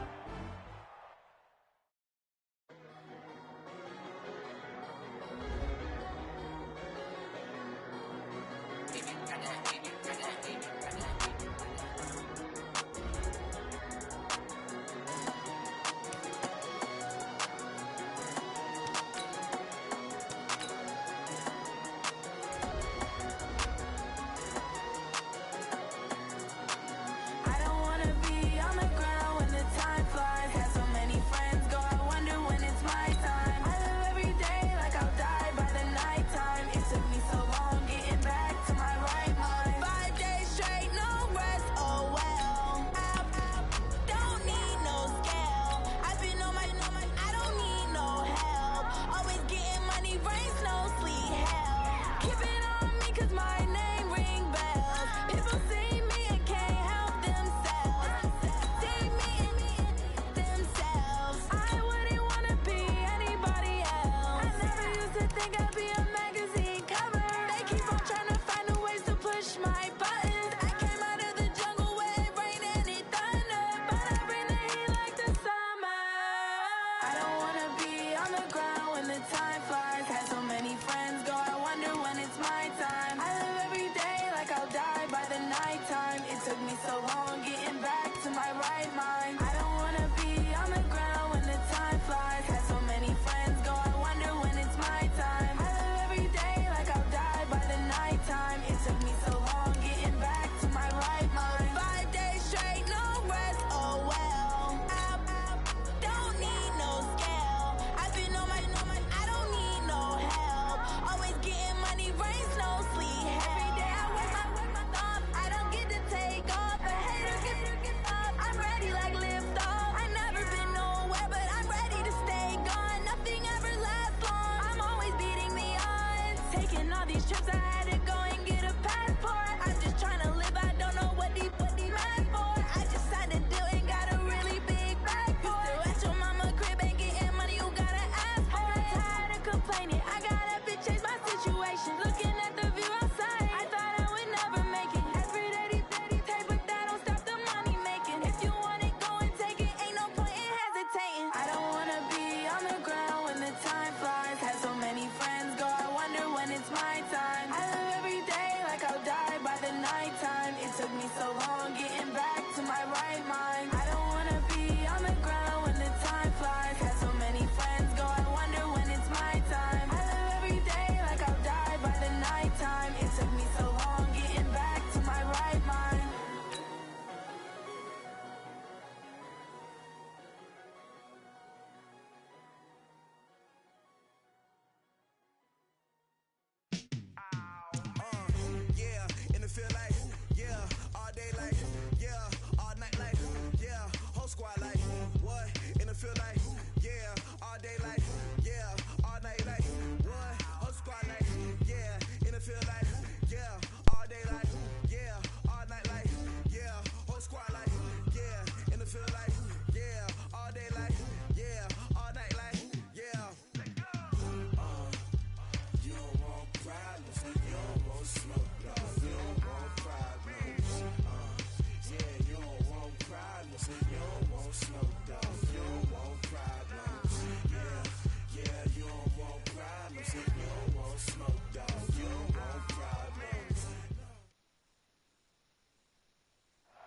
these trips, I had to go and get a passport. I'm just trying to live, I don't know what these mad for. I just signed a deal and got a really big bag for it. Still at your mama crib, ain't getting money, you gotta ask for it. I'm tired of complaining, I gotta bitch change my situation. Looking at the view outside, I thought I would never make it. Every day these take, but that don't stop the money making. If you want it, go and take it, ain't no point in hesitating. I don't wanna be on the ground when the time flies. Had so many friends go, I wonder when it's my time. I live every day like I'll die by the nighttime. It took me so long getting back to my right mind. I don't wanna be on the ground when the time flies. Had so many friends go, I wonder when it's my time. I live every day like I'll die by the nighttime. It took me so long getting back to my right mind. Yeah, in the field like, yeah, all day like, yeah, all night like, yeah, whole squad like, what? In the field like, yeah, all day like, yeah, all night like, what? Whole squad like, yeah, in the field like, yeah, all day like, yeah, all night like, yeah, whole squad like, yeah, in the field like, yeah, all day like, yeah, all night like, yeah. You don't want problems, you don't want smoke, you don't want problems. Yeah, you don't want problems, you don't want smoke, you don't want problems. Yeah, you don't want problems, you don't want smoke, you don't want problems.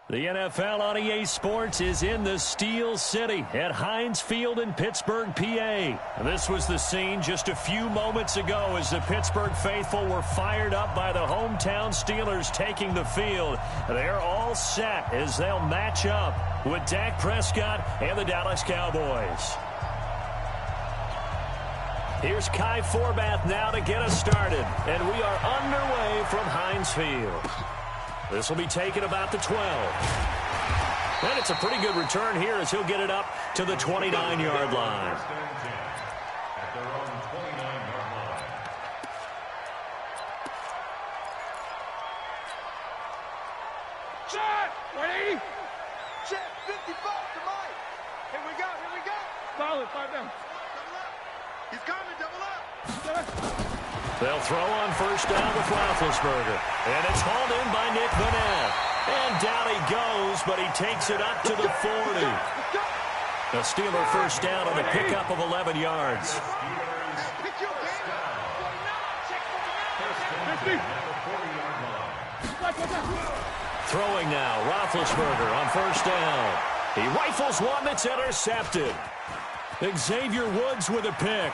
The NFL on EA Sports is in the Steel City at Heinz Field in Pittsburgh, PA. This was the scene just a few moments ago as the Pittsburgh faithful were fired up by the hometown Steelers taking the field. They're all set as they'll match up with Dak Prescott and the Dallas Cowboys. Here's Kai Forbath now to get us started, and we are underway from Heinz Field. This will be taken about the 12. And it's a pretty good return here as he'll get it up to the 29-yard line. At their own 29-yard line. Shot! 180! Check! 55 to Mike! Here we go! Follow it, 5 down. Double up! He's coming, double up! They'll throw on first down with Roethlisberger. And it's hauled in by Nick Vanette. And down he goes, but he takes it up to the 40. A Steeler first down on the pickup of 11 yards. Throwing now, Roethlisberger on first down. He rifles one that's intercepted. Xavier Woods with a pick.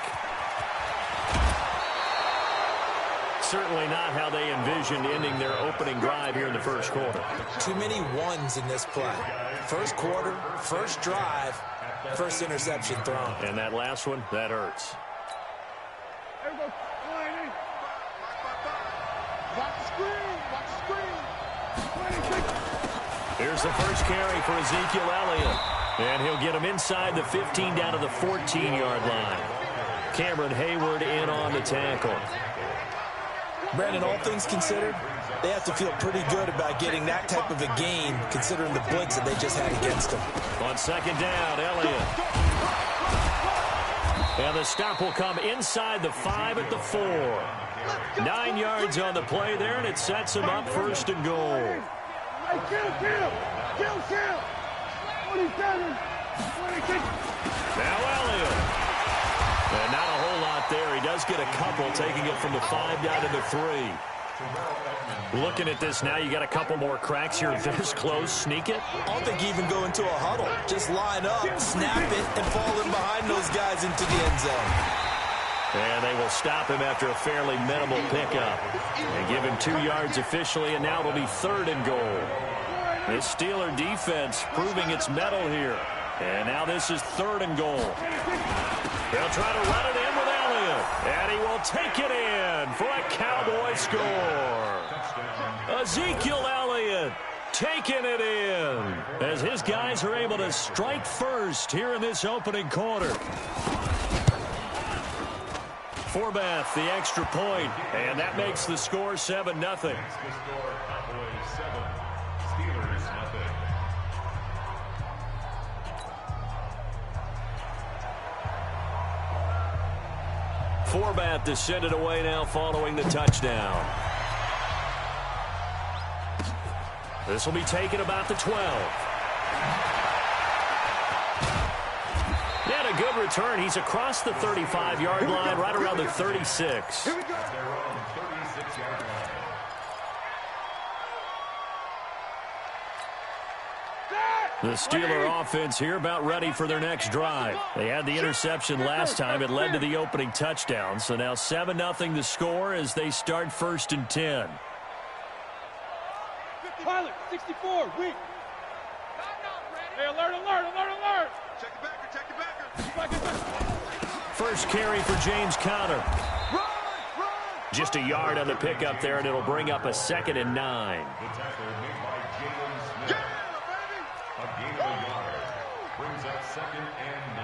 Certainly not how they envisioned ending their opening drive here in the first quarter. Too many ones in this play. First quarter, first drive, first interception thrown. And that last one, that hurts. Here's the first carry for Ezekiel Elliott. And he'll get him inside the 15 down to the 14-yard line. Cameron Hayward in on the tackle. Brandon, all things considered, they have to feel pretty good about getting that type of a gain, considering the blitz that they just had against them. On second down, Elliott. And the stop will come inside the 5 at the 4. 9 yards on the play there, and it sets him up first and goal. Now Elliott. And not a whole lot there. He does get a couple, taking it from the 5 down to the 3. Looking at this now, you got a couple more cracks here. This close, sneak it. I don't think you even go into a huddle. Just line up, snap it, and fall in behind those guys into the end zone. And they will stop him after a fairly minimal pickup. They give him 2 yards officially, and now it'll be 3rd and goal. This Steeler defense proving its mettle here. And now this is 3rd and goal. They'll try to run it in with Elliott. And he will take it in for a Cowboy score. Ezekiel Elliott taking it in as his guys are able to strike first here in this opening quarter. Forbath, the extra point, and that makes the score 7-0. Makes the score Cowboys 7, Steelers nothing. Forbath to send it away now following the touchdown. This will be taken about the 12. And a good return. He's across the 35-yard line, right around the 36. At their own 36-yard line. The Steeler offense here about ready for their next drive. They had the interception last time. It led to the opening touchdown. So now 7-0 the score as they start 1st and 10. Pilot, 64, weak. Hey, alert, alert, alert, alert. Check the backer, check the backer. First carry for James Conner. Just a yard on the pickup there, and it'll bring up a 2nd and 9. The tackle made by Jalen Smith. A gain of a yard. Brings up 2nd and 9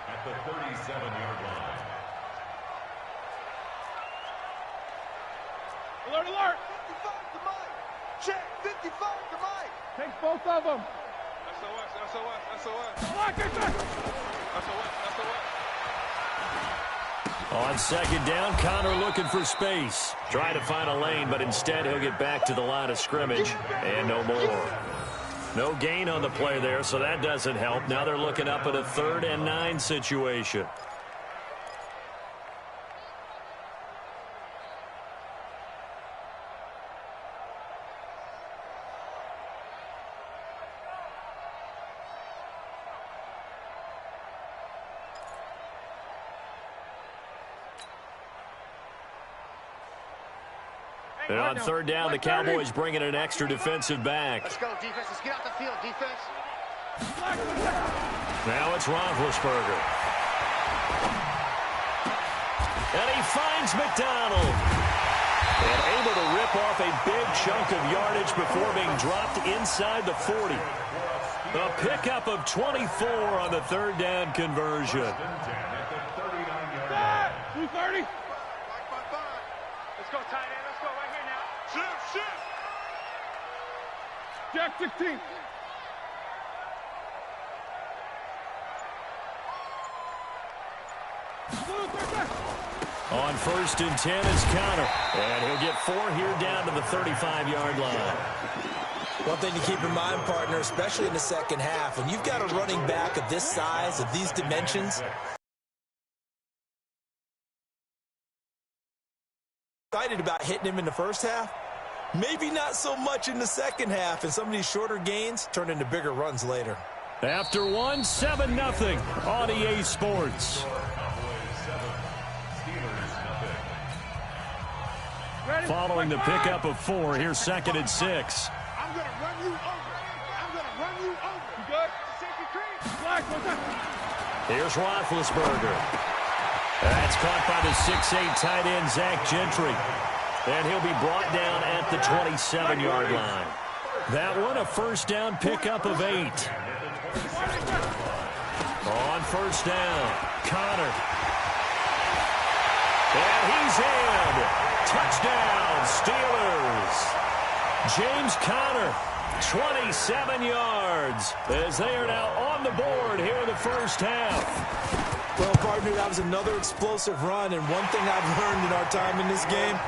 at the 37-yard line. Alert, alert. 55 to Mike. Check, 55 to Mike. Take both of them. SOS, SOS, SOS. Lock it back. SOS, SOS. On 2nd down, Conner looking for space. Trying to find a lane, but instead he'll get back to the line of scrimmage and no more. No gain on the play there, so that doesn't help. Now they're looking up at a 3rd and 9 situation. And on 3rd down, the Cowboys bringing an extra defensive back. Let's go, defense. Let's get out the field, defense. Now it's Roethlisberger. And he finds McDonald. And able to rip off a big chunk of yardage before being dropped inside the 40. A pickup of 24 on the 3rd down conversion. 230. Let's go, tight end. Let's go right here now. Shift. Jack 16. On 1st and 10 is Conner. And he'll get 4 here down to the 35-yard line. One thing to keep in mind, partner, especially in the second half, when you've got a running back of this size, of these dimensions, excited about hitting him in the first half, maybe not so much in the second half, and some of these shorter gains turn into bigger runs later. After 1, 7-0 on EA Sports. Following the pickup of 4, here's 2nd and 6. I'm going to run you over. I'm going to run you over. You good? Safety cream. Black, what's up? Here's Roethlisberger. That's caught by the 6'8" tight end, Zach Gentry. And he'll be brought down at the 27-yard line. That one, a 1st down pickup of 8. On 1st down, Conner. And he's in. Touchdown, Steelers. James Conner, 27 yards, as they are now on the board here in the first half. Well, partner, that was another explosive run, and one thing I've learned in our time in this game,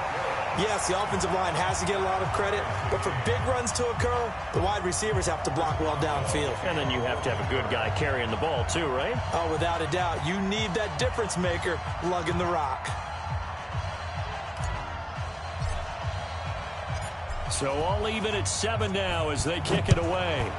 yes, the offensive line has to get a lot of credit, but for big runs to occur, the wide receivers have to block well downfield. And then you have to have a good guy carrying the ball too, right? Oh, without a doubt. You need that difference maker lugging the rock. So all even at 7 now as they kick it away.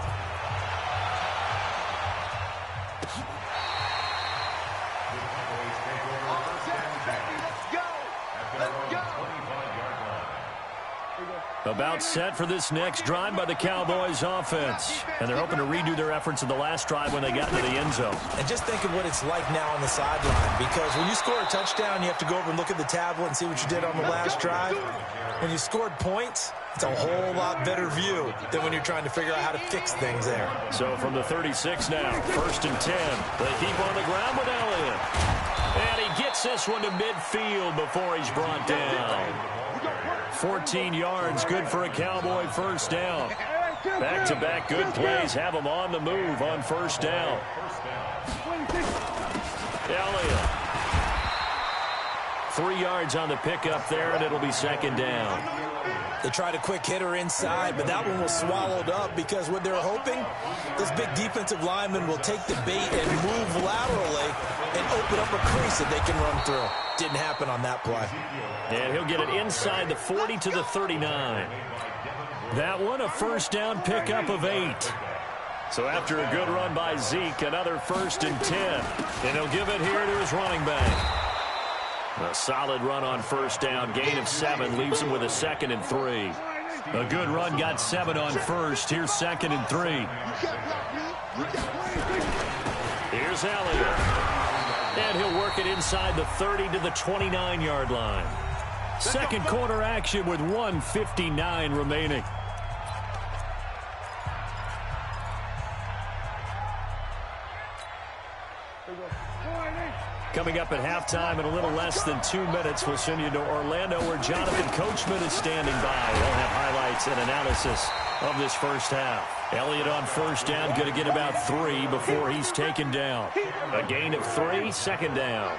About set for this next drive by the Cowboys offense. And they're hoping to redo their efforts in the last drive when they got into the end zone. And just think of what it's like now on the sideline, because when you score a touchdown, you have to go over and look at the tablet and see what you did on the last drive. When you scored points, it's a whole lot better view than when you're trying to figure out how to fix things there. So from the 36 now, 1st and 10. They keep on the ground with Elliott. And he gets this one to midfield before he's brought down. 14 yards, good for a Cowboy first down. Back-to-back good plays have him on the move on first down. Elliott. 3 yards on the pickup there, and it'll be second down. They tried a quick hitter inside, but that one was swallowed up because what they're hoping, this big defensive lineman will take the bait and move laterally and open up a crease that they can run through. Didn't happen on that play. And he'll get it inside the 40 to the 39. That one a first down pickup of 8. So after a good run by Zeke, another 1st and 10. And he'll give it here to his running back. A solid run on first down. Gain of 7 leaves him with a 2nd and 3. A good run got 7 on first. Here's 2nd and 3. Here's Elliott. And he'll work it inside the 30 to the 29-yard line. Second quarter action with 1:59 remaining. Coming up at halftime in a little less than 2 minutes, we'll send you to Orlando where Jonathan Coachman is standing by. We'll have highlights and analysis of this first half. Elliott on first down, going to get about 3 before he's taken down. A gain of 3, second down.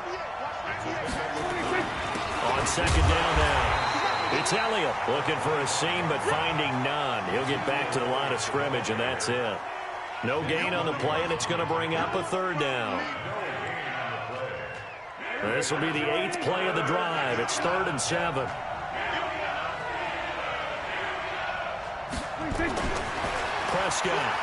On second down now, it's Elliott looking for a seam but finding none. He'll get back to the line of scrimmage, and that's it. No gain on the play, and it's going to bring up a 3rd down. This will be the 8th play of the drive. It's 3rd and 7. Prescott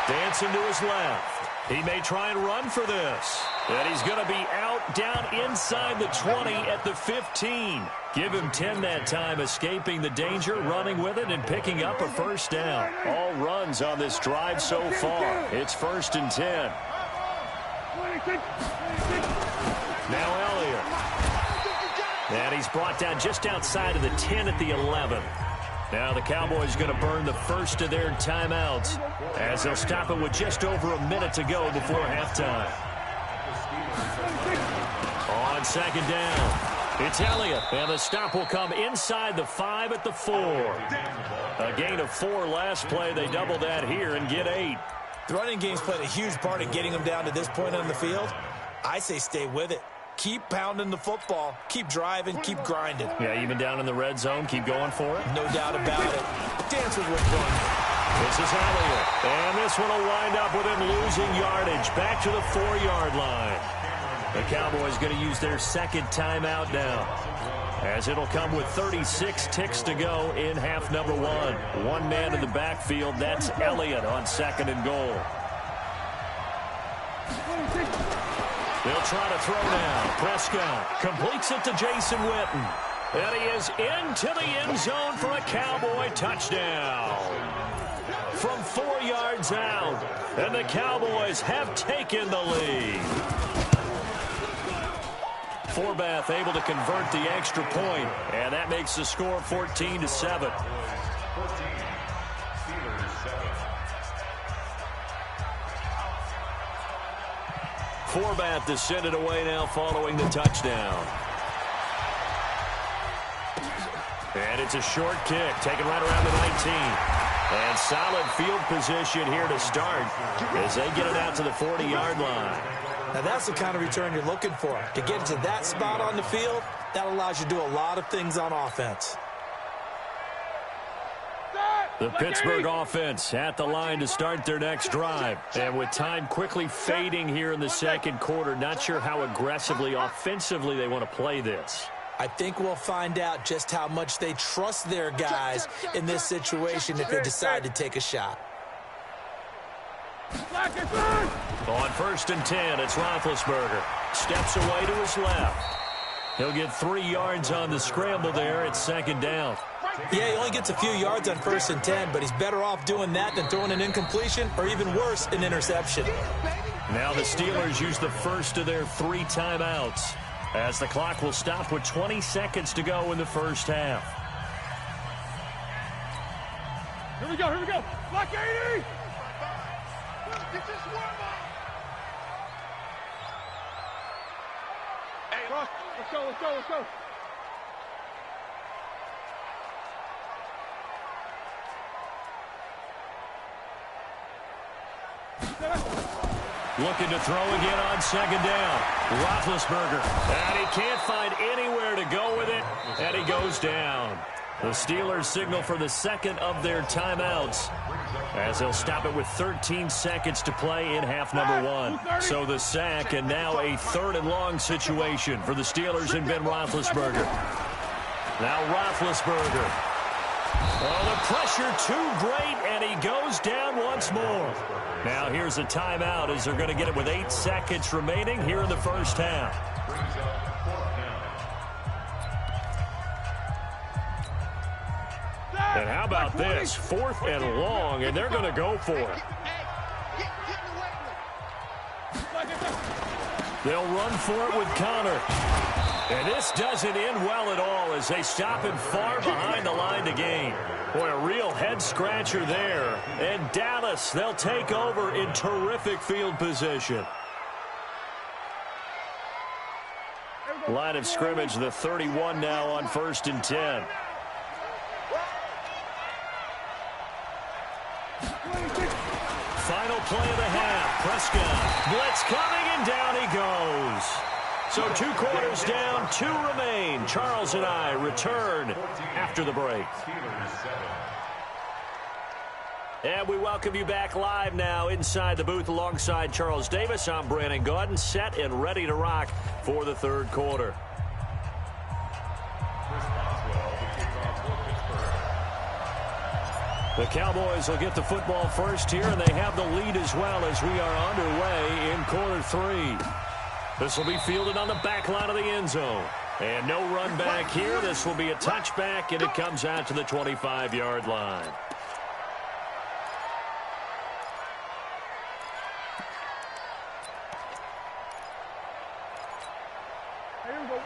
dancing to his left. He may try and run for this. And he's going to be out down inside the 20 at the 15. Give him 10 that time, escaping the danger, running with it, and picking up a first down. All runs on this drive so far. It's 1st and 10. Now Elliott. And he's brought down just outside of the 10 at the 11. Now the Cowboys going to burn the first of their timeouts as they'll stop it with just over a minute to go before halftime. On second down, it's Elliott, and the stop will come inside the 5 at the 4. A gain of 4 last play. They double that here and get 8. The running game's played a huge part in getting them down to this point on the field. I say stay with it. Keep pounding the football. Keep driving. Keep grinding. Yeah, even down in the red zone, keep going for it. No doubt about it. Dance with what's going on. This is Elliott. And this one will wind up with him losing yardage. Back to the 4-yard line. The Cowboys going to use their second timeout now, as it'll come with 36 ticks to go in half number 1. One man in the backfield. That's Elliott on 2nd and goal. They'll try to throw now. Prescott completes it to Jason Witten. And he is into the end zone for a Cowboy touchdown. From 4 yards out. And the Cowboys have taken the lead. Forbath able to convert the extra point. And that makes the score 14-7. Forbath to send it away now following the touchdown. And it's a short kick, taken right around the 19. And solid field position here to start as they get it out to the 40-yard line. Now that's the kind of return you're looking for. To get to that spot on the field, that allows you to do a lot of things on offense. The Pittsburgh offense at the line to start their next drive. And with time quickly fading here in the second quarter, not sure how aggressively, offensively they want to play this. I think we'll find out just how much they trust their guys in this situation if they decide to take a shot. On 1st and 10, it's Roethlisberger. Steps away to his left. He'll get 3 yards on the scramble there. It's 2nd down. Yeah, he only gets a few yards on 1st and 10, but he's better off doing that than throwing an incompletion or even worse, an interception. Now the Steelers use the first of their 3 timeouts as the clock will stop with 20 seconds to go in the first half. Here we go, here we go. Block 80! Get this warm up! Hey, Let's go, let's go, let's go. Looking to throw again on second down. Roethlisberger. And he can't find anywhere to go with it. And he goes down. The Steelers signal for the second of their timeouts, as they'll stop it with 13 seconds to play in half number one. So the sack, and now a 3rd and long situation for the Steelers and Ben Roethlisberger. Now Roethlisberger. Oh, the pressure too great, and he goes down once more. Now here's a timeout, as they're going to get it with 8 seconds remaining here in the first half. And how about this? 4th and long, and they're going to go for it. They'll run for it with Connor. And this doesn't end well at all, as they stop him far behind the line to gain. Boy, a real head-scratcher there. And Dallas, they'll take over in terrific field position. Line of scrimmage, the 31 now on 1st and 10. Final play of the half. Prescott. Blitz coming, and down he goes. So 2 quarters down, 2 remain. Charles and I return after the break. And we welcome you back live now inside the booth alongside Charles Davis. I'm Brandon Gaudin, set and ready to rock for the 3rd quarter. The Cowboys will get the football first here, and they have the lead as well as we are underway in quarter 3. This will be fielded on the back line of the end zone. And no run back here. This will be a touchback, and it comes out to the 25-yard line.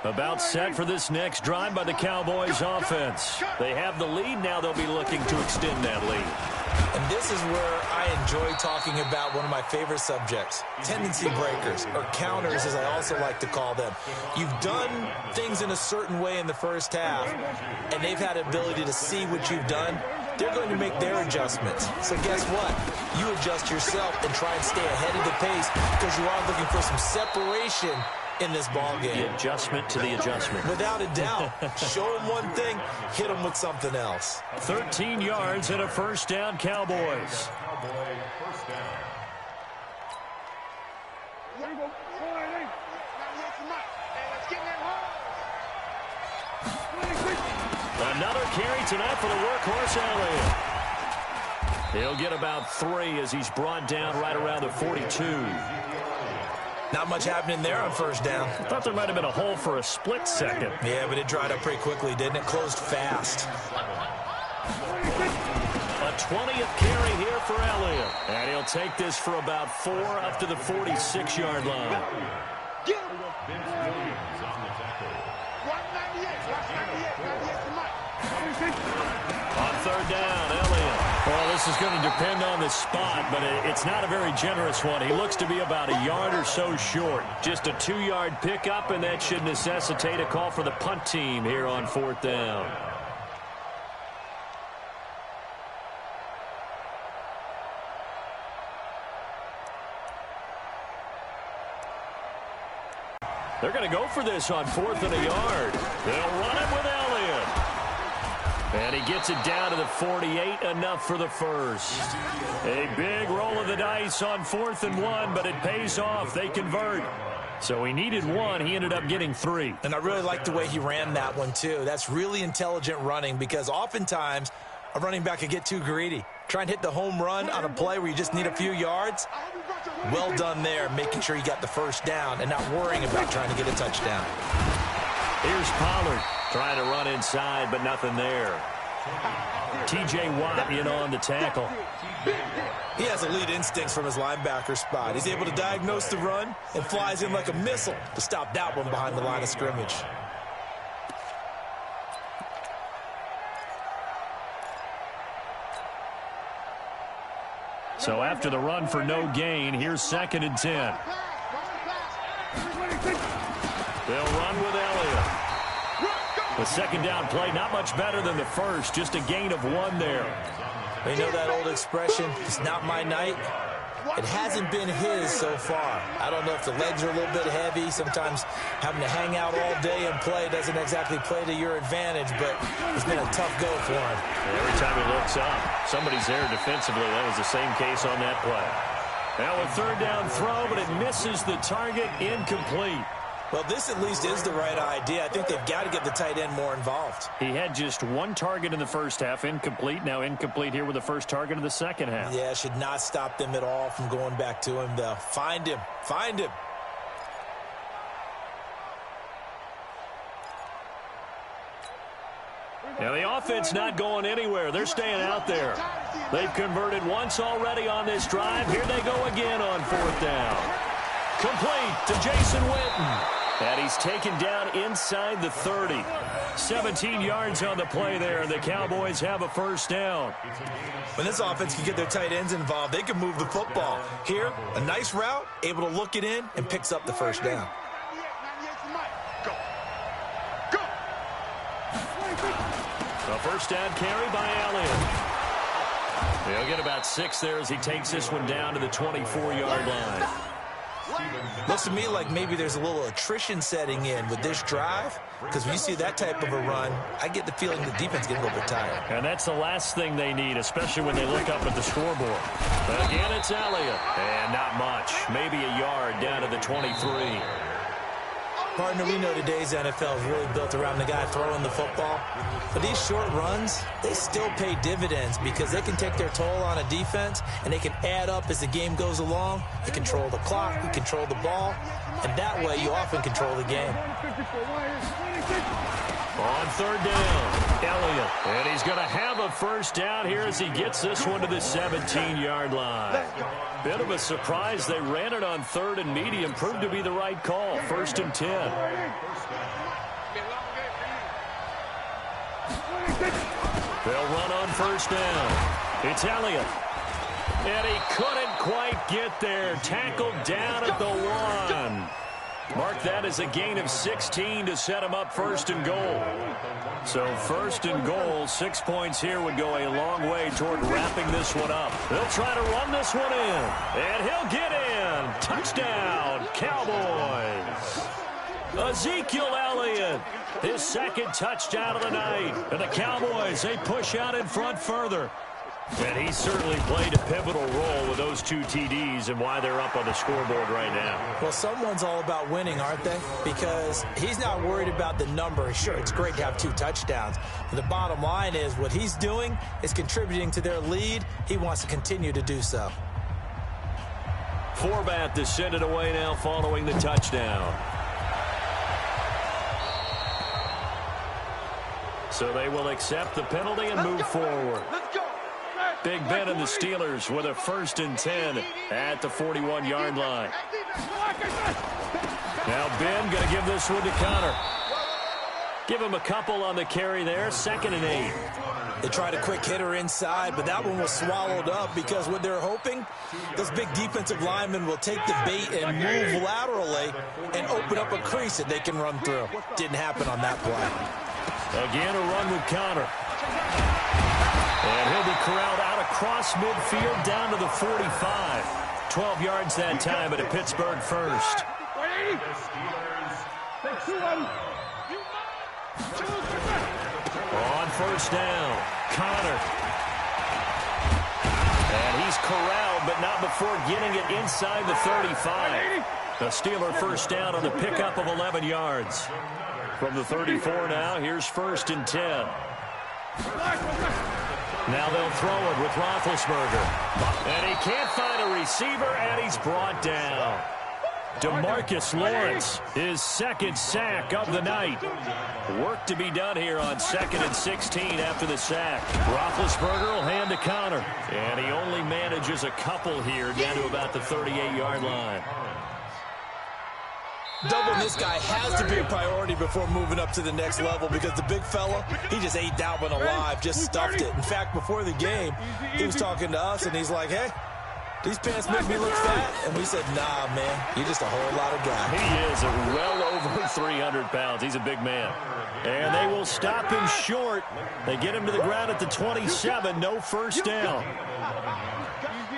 About set for this next drive by the Cowboys offense. They have the lead. Now they'll be looking to extend that lead. And this is where I enjoy talking about one of my favorite subjects, tendency breakers, or counters as I also like to call them. You've done things in a certain way in the first half, and they've had the ability to see what you've done. They're going to make their adjustments. So guess what? You adjust yourself and try and stay ahead of the pace, because you are looking for some separation in this ball game. The adjustment to the adjustment. Without a doubt. Show them one thing, hit them with something else. 13 yards and a first down, Cowboys. Another carry tonight for the workhorse Elliott. He'll get about 3 as he's brought down right around the 42. Not much happening there on first down. I thought there might have been a hole for a split second. Yeah, but it dried up pretty quickly, didn't it? Closed fast. A 20th carry here for Elliott. And he'll take this for about 4 up to the 46-yard line. On third down, Elliott. Well, this is going to depend on the spot, but it's not a very generous one. He looks to be about a yard or so short. Just a 2-yard pickup, and that should necessitate a call for the punt team here on 4th down. They're going to go for this on 4th and a yard. They'll run it with Elliott. And he gets it down to the 48, enough for the first. A big roll of the dice on 4th and 1, but it pays off. They convert. So he needed 1. He ended up getting 3. And I really like the way he ran that one, too. That's really intelligent running, because oftentimes a running back can get too greedy. Try and hit the home run on a play where you just need a few yards. Well done there, making sure you got the first down and not worrying about trying to get a touchdown. Here's Pollard trying to run inside, but nothing there. T.J. Watt in on the tackle. He has elite instincts from his linebacker spot. He's able to diagnose the run and flies in like a missile to stop that one behind the line of scrimmage. So after the run for no gain, here's 2nd and 10. They'll run run with Elliott. The second down play, not much better than the first, just a gain of 1 there. You know that old expression, it's not my night? It hasn't been his so far. I don't know if the legs are a little bit heavy. Sometimes having to hang out all day and play doesn't exactly play to your advantage, but it's been a tough go for him. Every time he looks up, somebody's there defensively. That was the same case on that play. Now a third down throw, but it misses the target, incomplete. Well, this at least is the right idea. I think they've got to get the tight end more involved. He had just 1 target in the first half, incomplete. Now incomplete here with the first target of the second half. Yeah, should not stop them at all from going back to him, though. Find him. Find him. Now the offense not going anywhere. They're staying out there. They've converted once already on this drive. Here they go again on 4th down. Complete to Jason Witten. And he's taken down inside the 30. 17 yards on the play there, and the Cowboys have a first down. When this offense can get their tight ends involved, they can move the football. Here, a nice route, able to look it in, and picks up the first down. A first down carry by Elliott. He'll get about 6 there as he takes this one down to the 24-yard line. Looks to me like maybe there's a little attrition setting in with this drive, because when you see that type of a run, I get the feeling the defense getting a little bit tired. And that's the last thing they need, especially when they look up at the scoreboard. Again, it's Elliott. And not much. Maybe a yard down to the 23. Partner, we know today's NFL is really built around the guy throwing the football. But these short runs, they still pay dividends because they can take their toll on a defense, and they can add up as the game goes along. You control the clock, you control the ball, and that way you often control the game. On 3rd down, Elliott. And he's going to have a first down here as he gets this one to the 17-yard line. Bit of a surprise. They ran it on 3rd and medium. Proved to be the right call. 1st and 10. They'll run on 1st down. It's Elliott. And he couldn't quite get there. Tackled down at the 1. Mark that as a gain of 16 to set him up 1st and goal. So 1st and goal, 6 points here would go a long way toward wrapping this one up. They'll try to run this one in, and he'll get in. Touchdown, Cowboys. Ezekiel Elliott, his 2nd touchdown of the night. And the Cowboys, they push out in front further. And he certainly played a pivotal role with those 2 TDs and why they're up on the scoreboard right now. Well, someone's all about winning, aren't they? Because he's not worried about the number. Sure, it's great to have 2 touchdowns. But the bottom line is what he's doing is contributing to their lead. He wants to continue to do so. Forbat to send it away now following the touchdown. So they will accept the penalty and move forward. Big Ben and the Steelers with a 1st and 10 at the 41-yard line. Now Ben going to give this one to Connor. Give him a couple on the carry there. 2nd and 8. They tried a quick hitter inside, but that one was swallowed up because what they're hoping, this big defensive lineman will take the bait and move laterally and open up a crease that they can run through. Didn't happen on that play. Again, a run with Connor. And he'll be corralled out across midfield down to the 45. 12 yards that time at a Pittsburgh 1st. On 1st down, Connor. And he's corralled, but not before getting it inside the 35. The Steeler 1st down on the pickup of 11 yards. From the 34 now, here's 1st and 10. Now they'll throw it with Roethlisberger. And he can't find a receiver, and he's brought down. DeMarcus Lawrence, his 2nd sack of the night. Work to be done here on 2nd and 16 after the sack. Roethlisberger will hand to Connor. And he only manages a couple here down to about the 38-yard line. Doubling this guy has to be a priority before moving up to the next level because the big fella, he just ate that one alive, just stuffed it. In fact, before the game, he was talking to us, and he's like, hey, these pants make me look fat. And we said, nah, man, you're just a whole lot of guy. He is well over 300 pounds. He's a big man. And they will stop him short. They get him to the ground at the 27. No first down.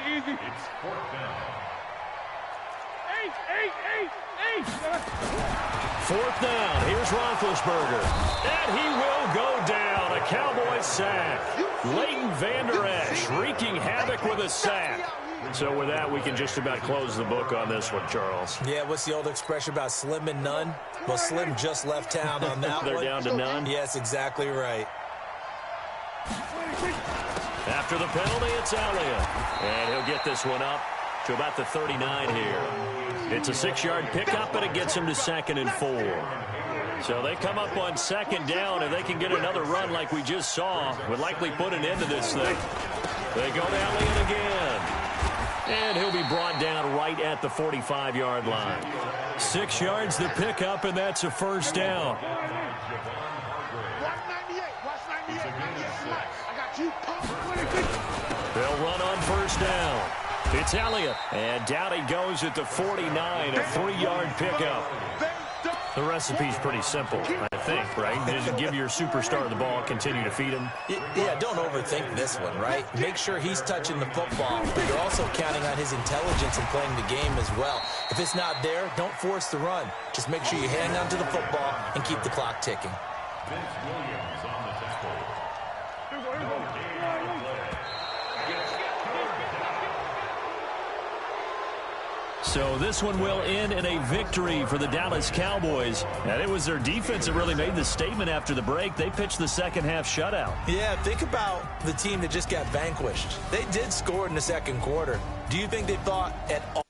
Easy. It's fourth down. Eight. Fourth down. Here's Roethlisberger. And he will go down. A Cowboy sack. Leighton Vander Esch wreaking havoc with a sack. So with that, we can just about close the book on this one, Charles. Yeah, what's the old expression about slim and none? Well, Slim just left town on that They're one. down to none? Yes, exactly right. After the penalty, it's Elliott. And he'll get this one up to about the 39 here. It's a 6-yard pickup, and it gets him to 2nd and 4. So they come up on 2nd down, and they can get another run like we just saw. Would likely put an end to this thing. They go to Elliott again. And he'll be brought down right at the 45-yard line. 6 yards the pickup, and that's a first down. Watch 98. I got you. They'll run on first down. It's Elliott. And down he goes at the 49, a 3-yard pickup. The recipe's pretty simple, I think, right? Just give your superstar the ball, continue to feed him. Yeah, don't overthink this one, right? Make sure he's touching the football, but you're also counting on his intelligence in playing the game as well. If it's not there, don't force the run. Just make sure you hang on to the football and keep the clock ticking. Vince Williams on the tackle. So this one will end in a victory for the Dallas Cowboys. And it was their defense that really made the statement after the break. They pitched the second-half shutout. Yeah, think about the team that just got vanquished. They did score in the second quarter. Do you think they thought at all